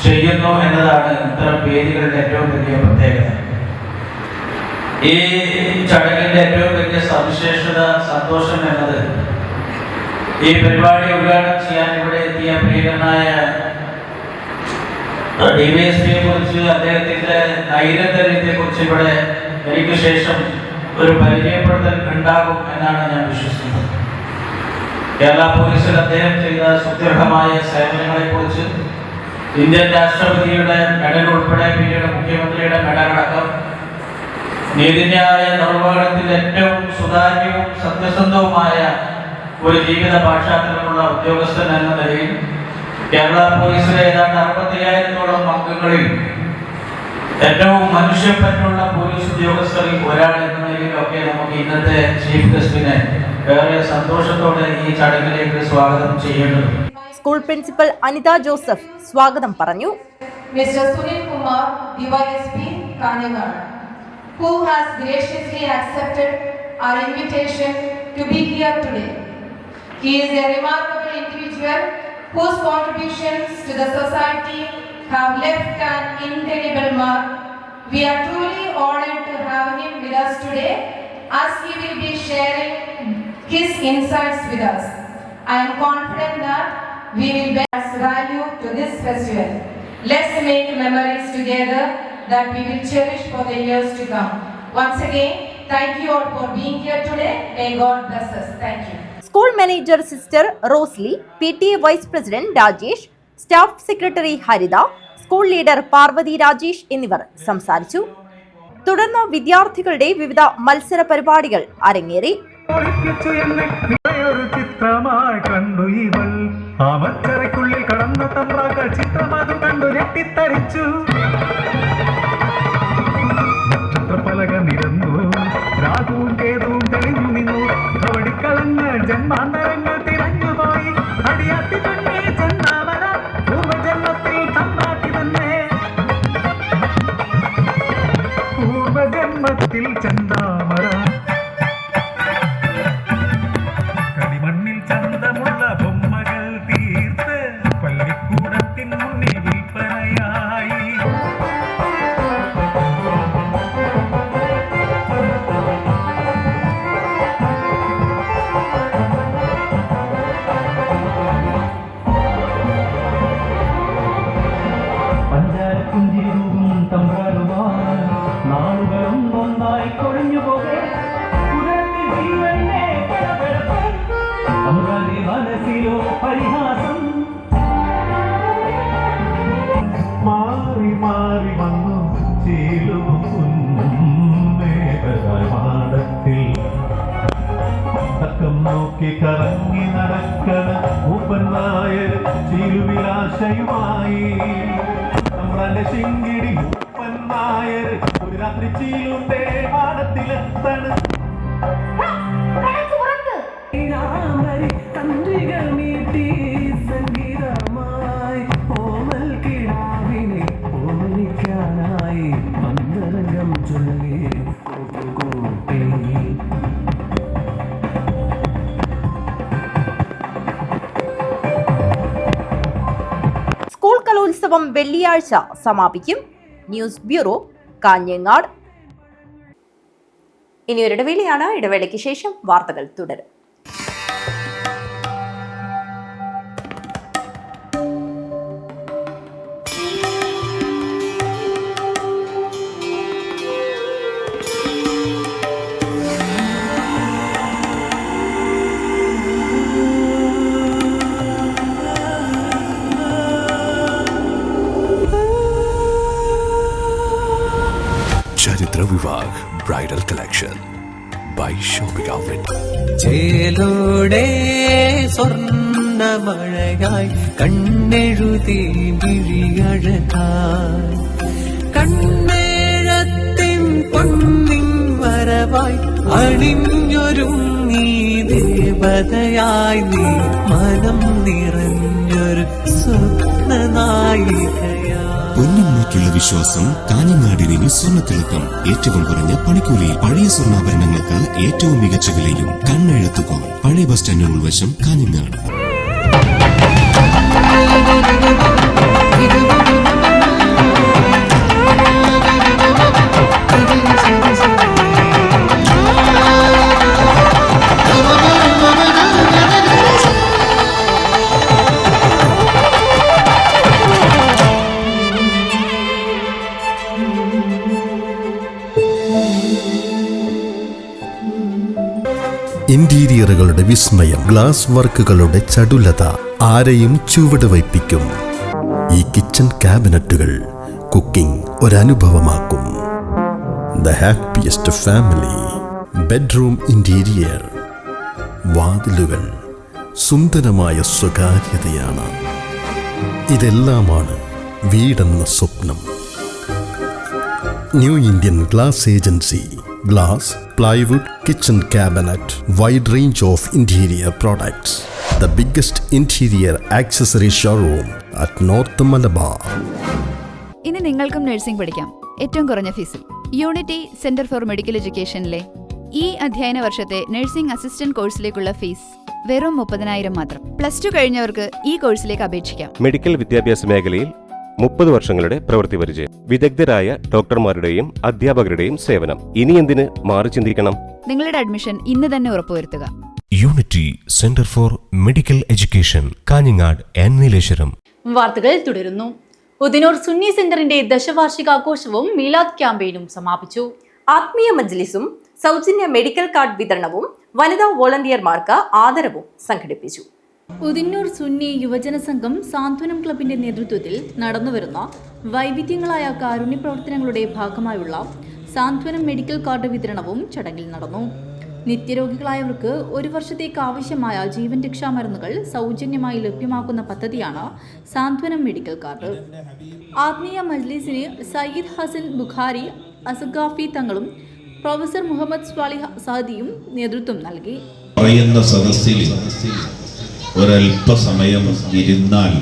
ചെയ്യുന്നു എന്നതാണ് ഇത്തരം വേദികളുടെ ഏറ്റവും വലിയ പ്രത്യേകത. ഈ ചടങ്ങിന്റെ ഏറ്റവും വലിയ സവിശേഷത, സന്തോഷം എന്നത് ഈ പരിപാടി ഉദ്ഘാടനം ചെയ്യാൻ ഇവിടെ എത്തിയ പ്രിയങ്കരനായ ഡിവൈഎസ്പിയെ കുറിച്ച്, അദ്ദേഹത്തിന്റെ നൈരന്തര്യത്തെ കുറിച്ച് ഇവിടെ എനിക്ക് ശേഷം ഒരു പരിചയപ്പെടുത്തൽ ഉണ്ടാകും എന്നാണ് ഞാൻ വിശ്വസിക്കുന്നത്. കേരള പോലീസിൽ അദ്ദേഹം ചെയ്ത സുദീർഘമായ സേവനങ്ങളെ കുറിച്ച്, ഇന്ത്യൻ രാഷ്ട്രപതിയുടെ മെഡൽ ഉൾപ്പെടെ പിന്നീട് മുഖ്യമന്ത്രിയുടെ മെഡലടക്കം നീതിന്യായ നിർവഹണത്തിൽ ഏറ്റവും സുതാര്യവും സത്യസന്ധവുമായ ഒരു ജീവിത പാശ്ചാത്തലമുള്ള ഉദ്യോഗസ്ഥൻ എന്ന നിലയിൽ കേരള പോലീസിലെ ഏതാണ്ട് 65,000-ഓളം അംഗങ്ങളിൽ ഏറ്റവും മനുഷ്യപ്പറ്റുള്ള പോലീസ് ഉദ്യോഗസ്ഥരിൽ ഒരാൾ എന്ന നിലയിലൊക്കെ നമുക്ക് ഇന്നത്തെ ചീഫ് ഗസ്റ്റിനെ ഏറെ സന്തോഷത്തോടെ ഈ ചടങ്ങിലേക്ക് സ്വാഗതം ചെയ്യേണ്ടത്. സ്കൂൾ പ്രിൻസിപ്പൽ അനിത ജോസഫ് സ്വാഗതം പറഞ്ഞു. Mr. Sunil Kumar, DYSP, Kanyagar, who has graciously accepted our invitation to be here today. He is a remarkable individual whose contributions to the society have left an indelible mark. We are truly honored to have him with us today as he will be sharing his insights with us. I am confident that we will bring value to this festival. Let's make memories together that we will cherish for the years to come. Once again, thank you all for being here today. May God bless us. Thank you. School manager sister Rosly, PTA vice president Rajesh, staff secretary Haritha, school leader Parvathy Rajesh എന്നിവർ സംസാരിച്ചു. തുടർന്ന് വിദ്യാർത്ഥികളുടെ വിവിധ മത്സര പരിപാടികൾ അരങ്ങേറി. നക്ഷത്രപലക നിരന്നു, രാഗവും കേതവും തെളിഞ്ഞു നിന്നു, കവടിക്കളഞ്ഞ ജന്മാന്തരങ്ങൾ തിരഞ്ഞുപോയി. അടിയാത്തി തന്നെ ചെന്നാമര പൂർവജന്മത്തിൽ തമ്പാട്ടി തന്നെ, പൂർവജന്മത്തിൽ ചെന്നാമര. കളിമണ്ണിൽ ചന്തമുള്ള ബൊമ്മകൾ തീർത്ത് പള്ളിക്കൂടത്തിൻ മുന്നിൽ വിൽപ്പനയായി. നാളുകളും ഒന്നായി കൊഴിഞ്ഞു പോകെ മനസ്സിലോ പരിഹാസം. മാറി മാറി വന്നു ചീലുമാടത്തിൽ തക്കം നോക്കി കറങ്ങി നടക്കണ മൂപ്പനായർ ചീലുവിലാശയുമായി. നമ്മുടെ ശിങ്കിടി മൂപ്പനായർ ഒരു രാത്രി തൃച്ചിയിലുണ്ടേ പാടത്തിലെത്തണ് തന്ത്രികൾ നീട്ടി സംഗീതമായി ഓമൽ കിടാവിനെ ഓമനിക്കാനായി അന്തരംഗം ചൊല്ലി കൂട്ടി. സ്കൂൾ കലോത്സവം വെള്ളിയാഴ്ച സമാപിക്കും. News bureau, Kanhangad. ഇനി ഒരു ഇടവേളയാണ്. ഇടവേളയ്ക്ക് ശേഷം വാർത്തകൾ തുടരും. Charithra Vivah bridal collection by shopping outlet. ചേലോടെ സ്വർണ്ണമഴയായി കണ്ണെഴുതി വിഴിയഴകായി കണ്ണേഴത്തിൻ പൊന്നിൻ വരവായി അണിഞ്ഞൊരുങ്ങി ദേവതയായി നീ മനം നിറഞ്ഞൊരു സ്വപ്നനായികയായി. പൊന്നിന്മേറ്റുള്ള വിശ്വാസം കാഞ്ഞങ്ങാടിന് സ്വർണ്ണത്തിളക്കം. ഏറ്റവും കുറഞ്ഞ പണിക്കൂലിയിൽ പഴയ സ്വർണ്ണാഭരണങ്ങൾക്ക് ഏറ്റവും മികച്ച വിലയും. കണ്ണെഴുത്തുകോൾ, പഴയ ബസ് സ്റ്റാൻഡിന് ഉൾവശം, കാഞ്ഞങ്ങാട്. ഇന്റീരിയറുകളുടെ വിസ്മയം, ഗ്ലാസ് വർക്കുകളുടെ ചടുലത ആരെയും ചുവട് വയ്പ്പിക്കും. ഈ കിച്ചൺ ക്യാബിനറ്റുകൾ കുക്കിംഗ് ഒരനുഭവമാക്കും. The happiest family. Bedroom interior, വാതിലുകൾ സുന്ദരമായ സ്വകാര്യതയാണ്. ഇതെല്ലാമാണ് വീടെന്ന സ്വപ്നം. New Indian glass agency. Glass, plywood, kitchen cabinet, wide range of interior products. The biggest interior accessory showroom at North Malabar. ഇനി നിങ്ങൾക്കും നഴ്സിംഗ് പഠിക്കാം ഏറ്റവും കുറഞ്ഞ ഫീസിൽ. യൂണിറ്റി സെന്റർ ഫോർ മെഡിക്കൽ എഡ്യൂക്കേഷനിലെ ഈ അധ്യയന വർഷത്തെ നഴ്സിംഗ് അസിസ്റ്റന്റ് കോഴ്സിലേക്കുള്ള ഫീസ് വെറും 30,000 മാത്രം. +2 കഴിഞ്ഞവർക്ക് ഈ കോഴ്സിലേക്ക് അപേക്ഷിക്കാം. മെഡിക്കൽ വിദ്യാഭ്യാസ മേഖലയിൽ 30 വർഷങ്ങളുടെ പ്രവൃത്തി പരിചയം, വിദഗ്ധരായ ഡോക്ടർമാരുടെയും അധ്യാപകരുടെയും സേവനം. ഇനി എന്തിന് മാറി ചിന്തിക്കണം? നിങ്ങളുടെ അഡ്മിഷൻ ഇന്ന് തന്നെ ഉറപ്പുവരുത്തുക. Unity centre for medical education, Kanhangad and Nileshwaram. വാർത്തകൾ തുടരുന്നു. ഉദിനൂർ സുന്നി സെന്ററിന്റെ ദശവാർഷികാഘോഷവും മീലാദ് ക്യാമ്പയിനും സമാപിച്ചു. ആത്മീയ മജ്ലിസും സൗജന്യ മെഡിക്കൽ കാർഡ് വിതരണവും വനിതാ വോളണ്ടിയർമാർക്ക് ആദരവും സംഘടിപ്പിച്ചു. ഉദിന്നൂർ സുന്നി യുവജന സംഘം സാന്ത്വനം ക്ലബിന്റെ നേതൃത്വത്തിൽ നടന്നുവരുന്ന വൈവിധ്യങ്ങളായ കാരുണ്യ പ്രവർത്തനങ്ങളുടെ ഭാഗമായുള്ള സാന്ത്വനം മെഡിക്കൽ കാർഡ് വിതരണവും ചടങ്ങിൽ നടന്നു. നിത്യരോഗികളായവർക്ക് 1 വർഷത്തേക്ക് ആവശ്യമായ ജീവൻ രക്ഷാ മരുന്നുകൾ സൗജന്യമായി ലഭ്യമാക്കുന്ന പദ്ധതിയാണ് സാന്ത്വനം മെഡിക്കൽ കാർഡ്. ആത്മീയ മജ്ലിസിന് സയ്യിദ് ഹസൻ ബുഖാരി അസഗാഫി തങ്ങളും പ്രൊഫസർ മുഹമ്മദ് സ്വാലിഹ് സാദിയും നേതൃത്വം നൽകി. പറയുന്ന സദസ്സിൽ ഒരല്പസമയം ഇരുന്നാൽ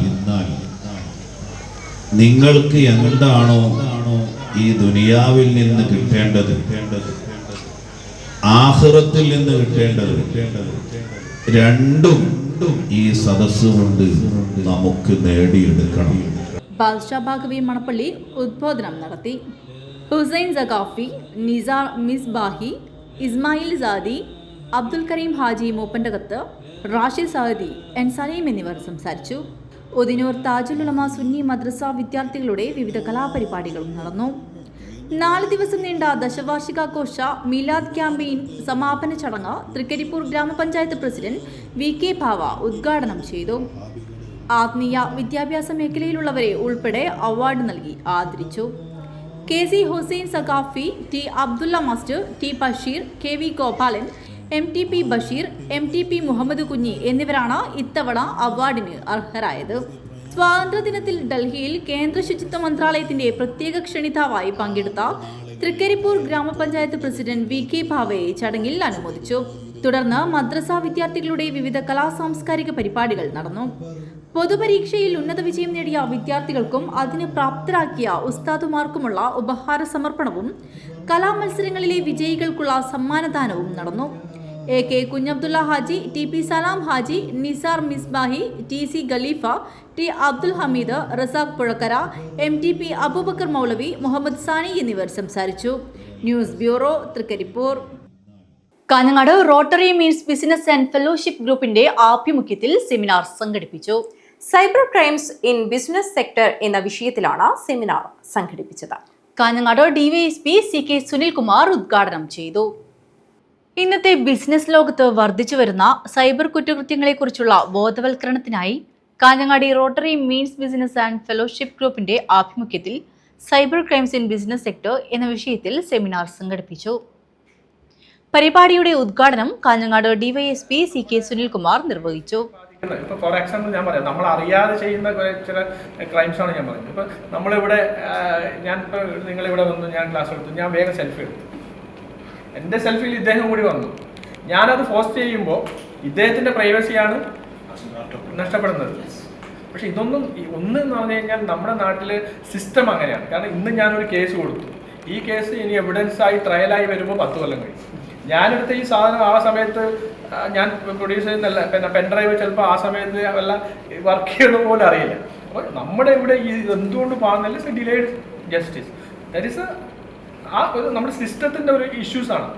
നിങ്ങൾക്ക് എന്താണോ ഈ ദുനിയാവിൽ നിന്ന് കിട്ടേണ്ടത്, ആഖിറത്തിൽ നിന്ന് കിട്ടേണ്ടത്, രണ്ടും ഈ സദസ്സ് കൊണ്ട് നമുക്ക് നേടിയെടുക്കണം. ബാദ്ഷാ ബാഗവി മണപ്പള്ളി ഉദ്ബോധനം നടത്തി. ഹുസൈൻ സഖാഫി, നിസാർ മിസ്ബാഹി, ഇസ്മായിൽ സാദി, അബ്ദുൽ കരീം ഹാജി മൂപ്പൻ്റകത്ത്, റാഷിദ് സാദി, എൻ സലീം എന്നിവർ സംസാരിച്ചു. ഉദിനൂർ താജുൽ ഉലമ സുന്നി മദ്രസ വിദ്യാർത്ഥികളുടെ വിവിധ കലാപരിപാടികളും നടന്നു. 4 ദിവസം നീണ്ട ദശവാർഷികാഘോഷ മീലാദ് ക്യാമ്പയിൻ സമാപന ചടങ്ങ് തൃക്കരിപ്പൂർ ഗ്രാമപഞ്ചായത്ത് പ്രസിഡന്റ് VK ഭാവ ഉദ്ഘാടനം ചെയ്തു. ആത്മീയ വിദ്യാഭ്യാസ മേഖലയിലുള്ളവരെ ഉൾപ്പെടെ അവാർഡ് നൽകി ആദരിച്ചു. KC Hussain Saqafi, T Abdulla master, T Basheer, KV Gopalan, MTP Basheer, MTP Muhammad Kunhi എന്നിവരാണ് ഇത്തവണ അവാർഡിന് അർഹരായത്. സ്വാതന്ത്ര്യദിനത്തിൽ ഡൽഹിയിൽ കേന്ദ്ര ശുചിത്വ മന്ത്രാലയത്തിന്റെ പ്രത്യേക ക്ഷണിതാവായി പങ്കെടുത്ത തൃക്കരിപ്പൂർ ഗ്രാമപഞ്ചായത്ത് പ്രസിഡന്റ് VK ഭാവയെ ചടങ്ങിൽ അനുമോദിച്ചു. തുടർന്ന് മദ്രസ വിദ്യാർത്ഥികളുടെ വിവിധ കലാസാംസ്കാരിക പരിപാടികൾ നടന്നു. പൊതുപരീക്ഷയിൽ ഉന്നത വിജയം നേടിയ വിദ്യാർത്ഥികൾക്കും അതിന് പ്രാപ്തരാക്കിയ ഉസ്താദുമാർക്കുമുള്ള ഉപഹാര സമർപ്പണവും കലാമത്സരങ്ങളിലെ വിജയികൾക്കുള്ള സമ്മാനദാനവും നടന്നു. AK കുഞ്ഞബ്ദുള്ള ഹാജി, TP സലാം ഹാജി, നിസാർ മിസ്ബാഹി, TC ഖലീഫ, T അബ്ദുൽ ഹമീദ്, റസാഖ് പുഴക്കര, MTP അബൂബക്കർ മൗലവി, മുഹമ്മദ് സാനി എന്നിവർ സംസാരിച്ചു. News bureau, Trikaripur. Kanhangad rotary means business and fellowship ഗ്രൂപ്പിന്റെ ആഭിമുഖ്യത്തിൽ സെമിനാർ സംഘടിപ്പിച്ചു. Cyber crimes in business sector എന്ന വിഷയത്തിലാണ് സെമിനാർ സംഘടിപ്പിച്ചത്. കാഞ്ഞങ്ങാട് DYSP CK സുനിൽകുമാർ ഉദ്ഘാടനം ചെയ്തു. ഇന്നത്തെ ബിസിനസ് ലോകത്ത് വർദ്ധിച്ചു വരുന്ന സൈബർ കുറ്റകൃത്യങ്ങളെക്കുറിച്ചുള്ള ബോധവൽക്കരണത്തിനായി കാഞ്ഞങ്ങാടി rotary means business and fellowship ഗ്രൂപ്പിന്റെ ആഭിമുഖ്യത്തിൽ cyber crimes in business sector എന്ന വിഷയത്തിൽ സെമിനാർ സംഘടിപ്പിച്ചു. പരിപാടിയുടെ ഉദ്ഘാടനം കാഞ്ഞങ്ങാട് DYSP CK സുനിൽകുമാർ നിർവഹിച്ചു. ഇപ്പോൾ ഫോർ എക്സാമ്പിൾ ഞാൻ പറയാം, നമ്മൾ അറിയാതെ ചെയ്യുന്ന ചില ക്രൈംസാണ് ഞാൻ പറയുന്നത്. ഇപ്പോൾ നമ്മളിവിടെ ഞാനിപ്പോൾ നിങ്ങളിവിടെ വന്നു, ഞാൻ ക്ലാസ് എടുത്തു, ഞാൻ വേഗം സെൽഫി എടുത്തു. എൻ്റെ സെൽഫിയിൽ ഇദ്ദേഹം കൂടി വന്നു. ഞാനത് പോസ്റ്റ് ചെയ്യുമ്പോൾ ഇദ്ദേഹത്തിൻ്റെ പ്രൈവസിയാണ് നഷ്ടപ്പെടുന്നത്. പക്ഷെ ഇതൊന്നും എന്ന് പറഞ്ഞു കഴിഞ്ഞാൽ നമ്മുടെ നാട്ടിൽ സിസ്റ്റം അങ്ങനെയാണ്. കാരണം ഇന്ന് ഞാനൊരു കേസ് കൊടുത്തു, ഈ കേസ് ഇനി എവിഡൻസായി ട്രയലായി വരുമ്പോൾ 10 കൊല്ലം കഴിയും. ഞാനെടുത്ത ഈ സാധനം ആ സമയത്ത് ഞാൻ പ്രൊഡ്യൂസ് ചെയ്യുന്നല്ല, പിന്നെ പെൻഡ്രൈവ് ചിലപ്പോൾ ആ സമയത്ത് വല്ല വർക്ക് ചെയ്യണ പോലെ അറിയില്ല. അപ്പോൾ നമ്മുടെ ഇവിടെ ഈ എന്തുകൊണ്ട് പാകുന്നില്ല, ഡിലേഡ് ജസ്റ്റിസ്. ദാറ്റ് ഈസ് ആ ഒരു നമ്മുടെ സിസ്റ്റത്തിൻ്റെ ഒരു ഇഷ്യൂസാണ്.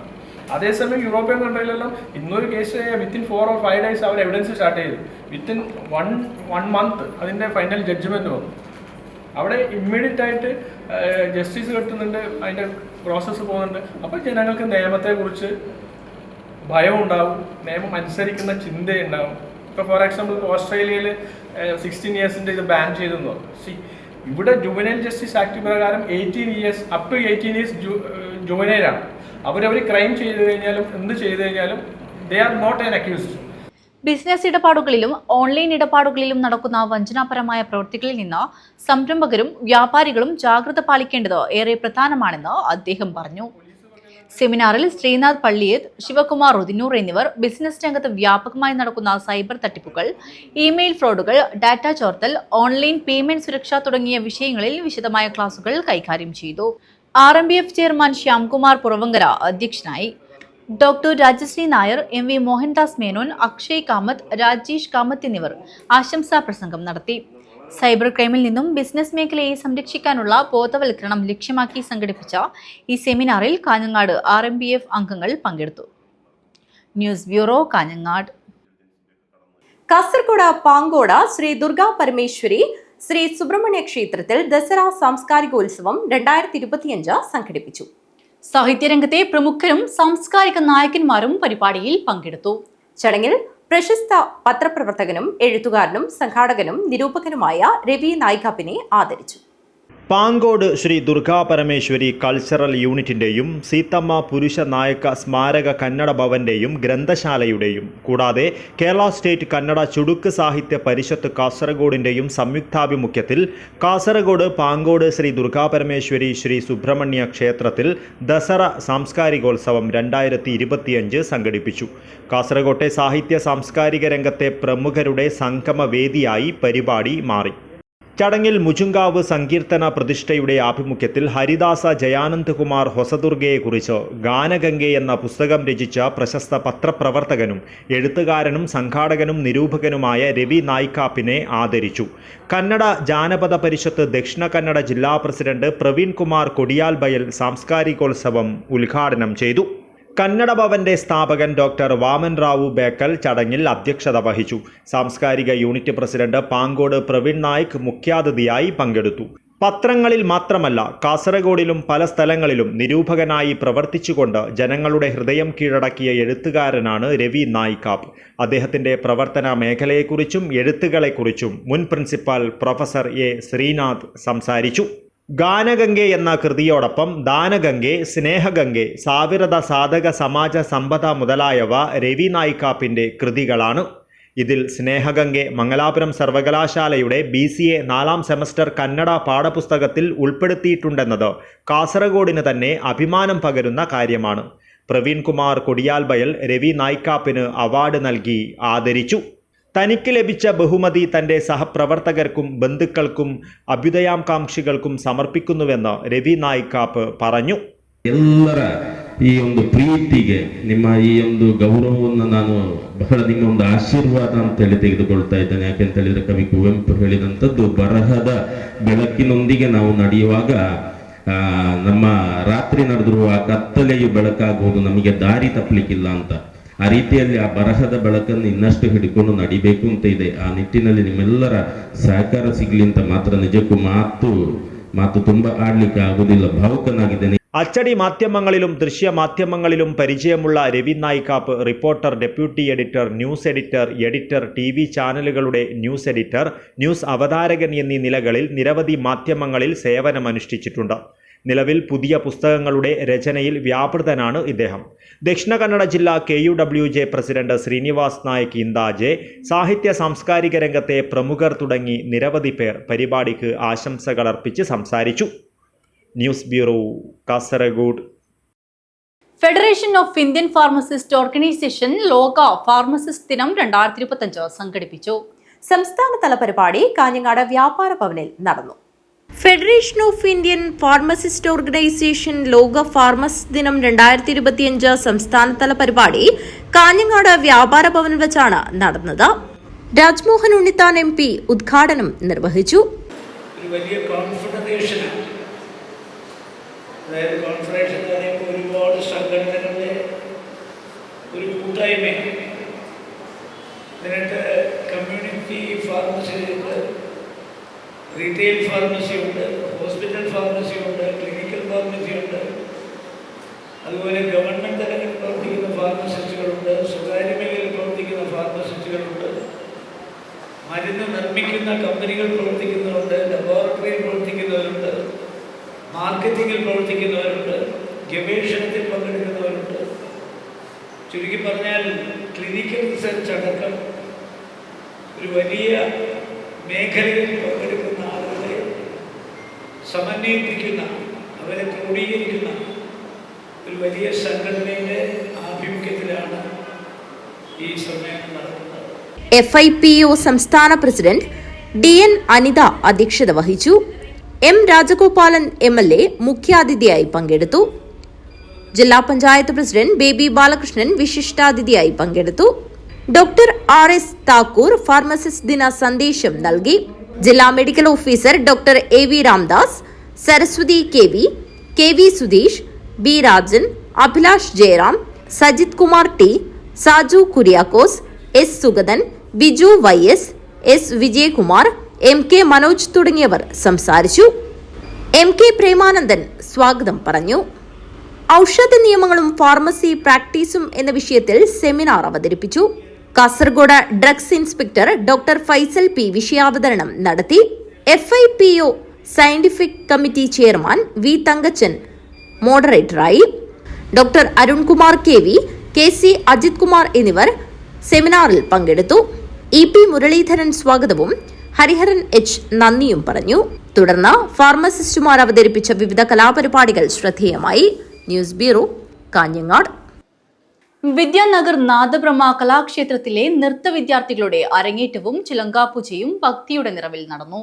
അതേസമയം യൂറോപ്യൻ കൺട്രിയിലെല്ലാം ഇന്നൊരു കേസ് വിത്തിൻ 4 or 5 days അവർ എവിഡൻസ് സ്റ്റാർട്ട് ചെയ്തു. വിത്തിൻ വൺ മന്ത് അതിൻ്റെ ഫൈനൽ ജഡ്ജ്മെൻറ്റ് വന്നു. അവിടെ ഇമ്മീഡിയറ്റ് ആയിട്ട് ജസ്റ്റിസ് കിട്ടുന്നുണ്ട്, അതിൻ്റെ പ്രോസസ്സ് പോകുന്നുണ്ട്. അപ്പോൾ ജനങ്ങൾക്ക് നിയമത്തെക്കുറിച്ച് ഭയം ഉണ്ടാവും, നിയമം അനുസരിക്കുന്ന ചിന്തയുണ്ടാവും. ഇപ്പോൾ ഫോർ എക്സാമ്പിൾ ഓസ്ട്രേലിയയിൽ 16 yearsൻ്റെ ഇത് ബാൻ ചെയ്തെന്ന് പറഞ്ഞു. ഇവിടെ ജുവനൈൽ ജസ്റ്റിസ് ആക്ട് പ്രകാരം 18 years അപ് ടു 18 years ജുവനൈലാണ്. അവരവർ ക്രൈം ചെയ്തു കഴിഞ്ഞാലും എന്ത് ചെയ്തു കഴിഞ്ഞാലും they are not an accused. Business ഇടപാടുകളിലും ഓൺലൈൻ ഇടപാടുകളിലും നടക്കുന്ന വഞ്ചനാപരമായ പ്രവൃത്തികളിൽ നിന്ന് സംരംഭകരും വ്യാപാരികളും ജാഗ്രത പാലിക്കേണ്ടത് ഏറെ പ്രധാനമാണെന്ന് അദ്ദേഹം പറഞ്ഞു. സെമിനാറിൽ ശ്രീനാഥ് പള്ളിയത്ത്, ശിവകുമാർ ഉദിനൂർ എന്നിവർ ബിസിനസ് രംഗത്ത് വ്യാപകമായി നടക്കുന്ന സൈബർ തട്ടിപ്പുകൾ, ഇമെയിൽ ഫ്രോഡുകൾ, ഡാറ്റ ചോർത്തൽ, ഓൺലൈൻ പേയ്മെന്റ് സുരക്ഷ തുടങ്ങിയ വിഷയങ്ങളിൽ വിശദമായ ക്ലാസുകൾ കൈകാര്യം ചെയ്തു. RMBF ചെയർമാൻ ശ്യാംകുമാർ പുറവങ്കര അധ്യക്ഷനായി. ഡോക്ടർ രാജശ്രീ നായർ, MV മോഹൻദാസ് മേനോൻ, അക്ഷയ് കാമത്ത്, രാജേഷ് കാമത്ത് എന്നിവർ ആശംസാ പ്രസംഗം നടത്തി. സൈബർ ക്രൈമിൽ നിന്നും ബിസിനസ് മേഖലയെ സംരക്ഷിക്കാനുള്ള ബോധവൽക്കരണം ലക്ഷ്യമാക്കി സംഘടിപ്പിച്ച ഈ സെമിനാറിൽ കാഞ്ഞങ്ങാട് RMBF അംഗങ്ങൾ പങ്കെടുത്തു. News bureau, Kanhangad. കാസർഗോഡ് പാങ്കോട് ശ്രീ ദുർഗാ പരമേശ്വരി ശ്രീ സുബ്രഹ്മണ്യ ക്ഷേത്രത്തിൽ ദസറ സാംസ്കാരികോത്സവം 2025 സംഘടിപ്പിച്ചു. സാഹിത്യരംഗത്തെ പ്രമുഖരും സാംസ്കാരിക നായകന്മാരും പരിപാടിയിൽ പങ്കെടുത്തു. ചടങ്ങിൽ പ്രശസ്ത പത്രപ്രവർത്തകനും എഴുത്തുകാരനും സംഘാടകനും നിരൂപകനുമായ രവി നായികാപ്പിനെ ആദരിച്ചു. പാങ്കോട് ശ്രീ ദുർഗാ പരമേശ്വരി കൾച്ചറൽ യൂണിറ്റിൻ്റെയും സീതമ്മ പുരുഷ നായക സ്മാരക കന്നഡ ഭവൻ്റെയും ഗ്രന്ഥശാലയുടെയും കൂടാതെ കേരള സ്റ്റേറ്റ് കന്നഡ ചുടുക്ക് സാഹിത്യ പരിഷത്ത് കാസർഗോഡിൻ്റെയും സംയുക്താഭിമുഖ്യത്തിൽ കാസർഗോഡ് പാങ്കോട് ശ്രീ ദുർഗാ പരമേശ്വരി ശ്രീ സുബ്രഹ്മണ്യ ക്ഷേത്രത്തിൽ ദസറ സാംസ്കാരികോത്സവം 2025 സംഘടിപ്പിച്ചു. കാസർഗോട്ടെ സാഹിത്യ സാംസ്കാരിക രംഗത്തെ പ്രമുഖരുടെ സംഗമവേദിയായി പരിപാടി മാറി. ചടങ്ങിൽ മുജുങ്കാവ് സങ്കീർത്തന പ്രതിഷ്ഠയുടെ ആഭിമുഖ്യത്തിൽ ഹരിദാസ ജയാനന്ദ് കുമാർ ഹൊസദുർഗയെക്കുറിച്ച് ഗാനഗംഗെ എന്ന പുസ്തകം രചിച്ച പ്രശസ്ത പത്രപ്രവർത്തകനും എഴുത്തുകാരനും സംഘാടകനും നിരൂപകനുമായ രവി നായിക്കാപ്പിനെ ആദരിച്ചു. കന്നഡ ജാനപദ പരിഷത്ത് ദക്ഷിണ കന്നഡ ജില്ലാ പ്രസിഡന്റ് പ്രവീൺ കുമാർ കൊടിയാൽ ബയൽ സാംസ്കാരികോത്സവം ഉദ്ഘാടനം ചെയ്തു. കന്നഡ ഭവന്റെ സ്ഥാപകൻ ഡോക്ടർ വാമൻ റാവു ബേക്കൽ ചടങ്ങിൽ അധ്യക്ഷത വഹിച്ചു. സാംസ്കാരിക യൂണിറ്റ് പ്രസിഡന്റ് പാങ്കോട് പ്രവീൺ നായിക് മുഖ്യാതിഥിയായി പങ്കെടുത്തു. പത്രങ്ങളിൽ മാത്രമല്ല കാസർഗോഡിലും പല സ്ഥലങ്ങളിലും നിരൂപകനായി പ്രവർത്തിച്ചുകൊണ്ട് ജനങ്ങളുടെ ഹൃദയം കീഴടക്കിയ എഴുത്തുകാരനാണ് രവി നായിക്കാപ്പ്. അദ്ദേഹത്തിൻ്റെ പ്രവർത്തന മേഖലയെക്കുറിച്ചും എഴുത്തുകളെക്കുറിച്ചും മുൻ പ്രിൻസിപ്പൽ പ്രൊഫസർ A. ശ്രീനാഥ് സംസാരിച്ചു. ഗാനഗംഗെ എന്ന കൃതിയോടൊപ്പം ദാനഗംഗെ, സ്നേഹഗംഗെ, സാവിരത സാധക സമാജ സമ്പദ മുതലായവ രവി നായിക്കാപ്പിൻ്റെ കൃതികളാണ്. ഇതിൽ സ്നേഹഗംഗെ മംഗലാപുരം സർവകലാശാലയുടെ BCA 4ാം സെമസ്റ്റർ കന്നഡ പാഠപുസ്തകത്തിൽ ഉൾപ്പെടുത്തിയിട്ടുണ്ടെന്നത് കാസർഗോഡിന് തന്നെ അഭിമാനം പകരുന്ന കാര്യമാണ്. പ്രവീൺ കുമാർ കൊടിയാൽബയൽ രവി നായ്ക്കാപ്പിന് അവാർഡ് നൽകി ആദരിച്ചു. തനിക്ക് ലഭിച്ച ബഹുമതി തൻ്റെ സഹപ്രവർത്തകർക്കും ബന്ധുക്കൾക്കും അഭ്യുദയാകാംക്ഷികൾക്കും സമർപ്പിക്കുന്നുവെന്ന് രവി നായ്ക്കാപ്പ് പറഞ്ഞു. ಎಲ್ಲರ ಈ ಒಂದು ಪ್ರೀತಿಗೆ ನಿಮ್ಮ ಈ ಒಂದು ಗೌರವವನ್ನು ನಾನು ಬಹಳ ನಿಮ್ಮ ಒಂದು ಆಶೀರ್ವಾದ ಅಂತೇಳಿ ತೆಗೆದುಕೊಳ್ತಾ ಇದ್ದೇನೆ. ಯಾಕೆಂತ ಹೇಳಿದ್ರೆ ಕವಿ ಕುವೆಂಪು ಹೇಳಿದಂಥದ್ದು ಬರಹದ ಬೆಳಕಿನೊಂದಿಗೆ ನಾವು ನಡೆಯುವಾಗ ನಮ್ಮ ರಾತ್ರಿ ನಡೆದಿರುವ ಕತ್ತಲೆಯು ಬೆಳಕಾಗುವುದು, ನಮಗೆ ದಾರಿ ತಪ್ಪಲಿಕ್ಕಿಲ್ಲ ಅಂತ. ಆ ರೀತಿಯಲ್ಲಿ ಆ ಬರಹದ ಬೆಳಕನ್ನು ಇನ್ನಷ್ಟು ಹಿಡ್ಕೊಂಡು ನಡಿಬೇಕು ಅಂತ ಇದೆ. ಆ ನಿಟ್ಟಿನಲ್ಲಿ ನಿಮ್ಮೆಲ್ಲರ ಸಹಕಾರ ಸಿಗ್ಲಿ ಅಂತ ಮಾತ್ರ ನಿಜಕ್ಕೂ ಮಾತು ತುಂಬಾ ಆಡ್ಲಿಕ್ಕೆ ಆಗುದಿಲ್ಲ. ಭಾವುಕನಾಗಿದ್ದೇನೆ. അച്ചടി മാധ്യമങ്ങളിലും ദൃശ്യമാധ്യമങ്ങളിലും പരിചയമുള്ള Ravi Naikkap reporter, deputy editor, news editor, editor, TV ചാനലുകളുടെ ന്യൂസ് എഡിറ്റർ, ന്യൂസ് അവതാരകൻ എന്നീ നിലകളിൽ നിരവധി മാധ്യമങ്ങളിൽ സേവനമനുഷ്ഠിച്ചിട്ടുണ്ട്. നിലവിൽ പുതിയ പുസ്തകങ്ങളുടെ രചനയിൽ വ്യാപൃതനാണ് ഇദ്ദേഹം. ദക്ഷിണ കന്നഡ ജില്ലാ KUWJ പ്രസിഡന്റ് ശ്രീനിവാസ് നായക് ഇന്ദാജെ, സാഹിത്യ സാംസ്കാരിക രംഗത്തെ പ്രമുഖർ തുടങ്ങി നിരവധി പേർ പരിപാടിക്ക് ആശംസകളർപ്പിച്ച് സംസാരിച്ചു. News bureau, Kasaragod. Federation of Indian pharmacist organisation ലോക ഫാർമസിസ്റ്റ് ദിനം 2025 സംഘടിപ്പിച്ചു. സംസ്ഥാനതല പരിപാടി കാഞ്ഞങ്ങാട് വ്യാപാര ഭവനിൽ നടന്നു. Federation of Indian pharmacist organisation ലോക ഫാർമസിസ്റ്റ് ദിനം 2025 സംസ്ഥാനതല പരിപാടി കാഞ്ഞങ്ങാട് വ്യാപാര ഭവനിൽ വെച്ചാണ് നടന്നത്. രാജ്മോഹൻ ഉണ്ണിത്താൻ MP ഉദ്ഘാടനം നിർവഹിച്ചു. അതായത് കോൺഫറൻസ് എന്ന് പറയുമ്പോൾ ഒരുപാട് സംഘടനകളുടെ ഒരു കൂട്ടായ്മയാണ്. ഇതിനകത്ത് കമ്മ്യൂണിറ്റി ഫാർമസി ഉണ്ട്, റീറ്റെയിൽ ഫാർമസി ഉണ്ട്, ഹോസ്പിറ്റൽ ഫാർമസി ഉണ്ട്, ക്ലിനിക്കൽ ഫാർമസി ഉണ്ട്, അതുപോലെ ഗവൺമെൻറ് തലങ്ങളിൽ പ്രവർത്തിക്കുന്ന ഫാർമസിസ്റ്റുകളുണ്ട്, സ്വകാര്യ മേഖലയിൽ പ്രവർത്തിക്കുന്ന ഫാർമസിസ്റ്റുകളുണ്ട്, മരുന്ന് നിർമ്മിക്കുന്ന കമ്പനികൾ പ്രവർത്തിക്കുന്നവരുണ്ട്, ലബോറട്ടറിയിൽ പ്രവർത്തിക്കുന്നവരുണ്ട്, മാർക്കറ്റിങ്ങിൽ പ്രവർത്തിക്കുന്നവരുണ്ട്, ഗവേഷണത്തിൽ പങ്കെടുക്കുന്നവരുണ്ട്. ചുരുക്കി പറഞ്ഞാൽ ക്ലിനിക്കൽ റിസർച്ച് അടക്കം ഒരു വലിയ മേഖലയിൽ പങ്കെടുക്കുന്ന ആളുകളെ സമന്വയിപ്പിക്കുന്ന, അവരെ ക്രോഡീകരിക്കുന്ന ഒരു വലിയ സംഘടനയുടെ ആഭിമുഖ്യത്തിലാണ് ഈ സമ്മേളനം നടക്കുന്നത്. FIPO സംസ്ഥാന പ്രസിഡന്റ് DN അനിത അധ്യക്ഷത വഹിച്ചു. M രാജഗോപാലൻ MLA മുഖ്യാതിഥിയായി പങ്കെടുത്തു. ജില്ലാ പഞ്ചായത്ത് പ്രസിഡന്റ് ബേബി ബാലകൃഷ്ണൻ വിശിഷ്ടാതിഥിയായി പങ്കെടുത്തു. ഡോക്ടർ RS താക്കൂർ ഫാർമസിസ്റ്റ് ദിന സന്ദേശം നൽകി. ജില്ലാ medical officer doctor AV Ramdas, Saraswathi KV Sudheesh, B Rajan, Abhilash Jayaram, Sajith Kumar T, Saju Kuriakose, S Sugathan, Biju YS, S Vijayakumar, MK Manoj തുടങ്ങിയവർ സംസാരിച്ചു. MK പ്രേമാനന്ദൻ സ്വാഗതം പറഞ്ഞു. ഔഷധ നിയമങ്ങളും ഫാർമസി പ്രാക്ടീസും എന്ന വിഷയത്തിൽ സെമിനാർ അവതരിപ്പിച്ചു. Kasaragod drugs inspector doctor Faisal P വിഷയാവതരണം നടത്തി. FIPO scientific committee chairman V Thankachan മോഡറേറ്ററായി. Doctor Arunkumar KV, KC Ajith Kumar എന്നിവർ സെമിനാറിൽ പങ്കെടുത്തു. EP മുരളീധരൻ സ്വാഗതവും ഹരിഹരൻ H നന്ദിയും പറഞ്ഞു. തുടർന്ന് ഫാർമസിസ്റ്റുമാർ അവതരിപ്പിച്ച വിവിധ കലാപരിപാടികൾ ശ്രദ്ധേയമായി. News bureau, Kanhangad. വിദ്യാനഗർ നാദബ്രഹ്മ കലാക്ഷേത്രത്തിലെ നൃത്ത വിദ്യാർത്ഥികളുടെ അരങ്ങേറ്റവും ചിലങ്കാപൂജയും ഭക്തിയുടെ നിറവിൽ നടന്നു.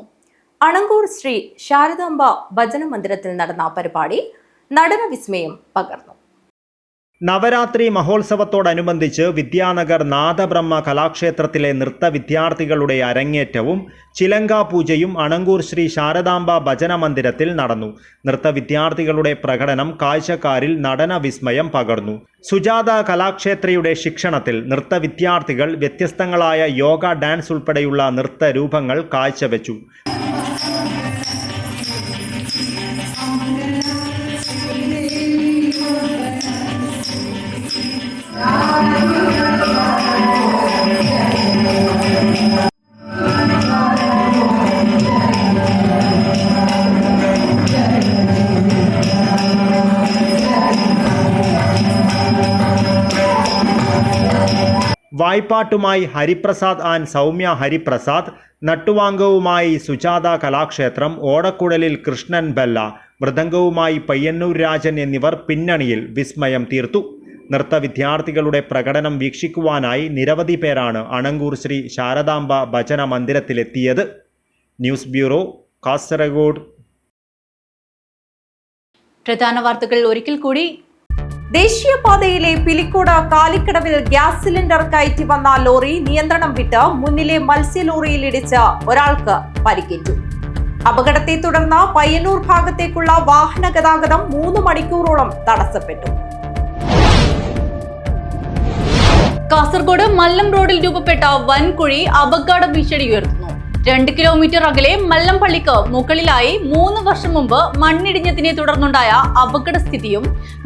അണങ്കൂർ ശ്രീ ശാരദാംബ ഭജന മന്ദിരത്തിൽ നടന്ന പരിപാടി നടന വിസ്മയം പകർന്നു. നവരാത്രി മഹോത്സവത്തോടനുബന്ധിച്ച് വിദ്യാനഗർ നാദബ്രഹ്മ കലാക്ഷേത്രത്തിലെ നൃത്ത വിദ്യാർത്ഥികളുടെ അരങ്ങേറ്റവും ചിലങ്കാപൂജയും അണങ്കൂർ ശ്രീ ശാരദാംബ ഭജന മന്ദിരത്തിൽ നടന്നു. നൃത്ത വിദ്യാർത്ഥികളുടെ പ്രകടനം കാഴ്ചക്കാരിൽ നടന വിസ്മയം പകർന്നു. സുജാത കലാക്ഷേത്രയുടെ ശിക്ഷണത്തിൽ നൃത്ത വിദ്യാർത്ഥികൾ വ്യത്യസ്തങ്ങളായ യോഗ, ഡാൻസ് ഉൾപ്പെടെയുള്ള നൃത്ത രൂപങ്ങൾ കാഴ്ചവെച്ചു. വായ്പാട്ടുമായി ഹരിപ്രസാദ് ആൻഡ് സൗമ്യ ഹരിപ്രസാദ്, നട്ടുവാങ്കവുമായി സുജാത കലാക്ഷേത്രം, ഓടക്കുഴലിൽ കൃഷ്ണൻ ബെല്ല, മൃദംഗവുമായി പയ്യന്നൂർ രാജൻ എന്നിവർ പിന്നണിയിൽ വിസ്മയം തീർത്തു. നൃത്ത വിദ്യാർത്ഥികളുടെ പ്രകടനം വീക്ഷിക്കുവാനായി നിരവധി പേരാണ് അണങ്കൂർ ശ്രീ ശാരദാംബ ഭജന മന്ദിരത്തിലെത്തിയത്. News bureau, Kasaragod. പ്രധാന വാർത്തകൾ ഒരിക്കൽ കൂടി. ദേശീയപാതയിലെ പിലിക്കോട് കാലിക്കടവിൽ ഗ്യാസ് സിലിണ്ടർ കയറ്റി വന്ന ലോറി നിയന്ത്രണം വിട്ട് മുന്നിലെ മത്സ്യ ലോറിയിൽ ഇടിച്ച് ഒരാൾക്ക് പരിക്കേറ്റു. അപകടത്തെ തുടർന്ന് പയ്യന്നൂർ ഭാഗത്തേക്കുള്ള വാഹന ഗതാഗതം 3 മണിക്കൂറോളം തടസ്സപ്പെട്ടു. കാസർഗോഡ് മല്ലം റോഡിൽ രൂപപ്പെട്ട വൻകുഴി അപകട ഭീഷണി ഉയർത്തുന്നു. 2 കിലോമീറ്റർ അകലെ മല്ലംപള്ളിക്ക് മുകളിലായി 3 വർഷം മുമ്പ് മണ്ണിടിഞ്ഞതിനെ തുടർന്നുണ്ടായ അപകടസ്ഥിതിയും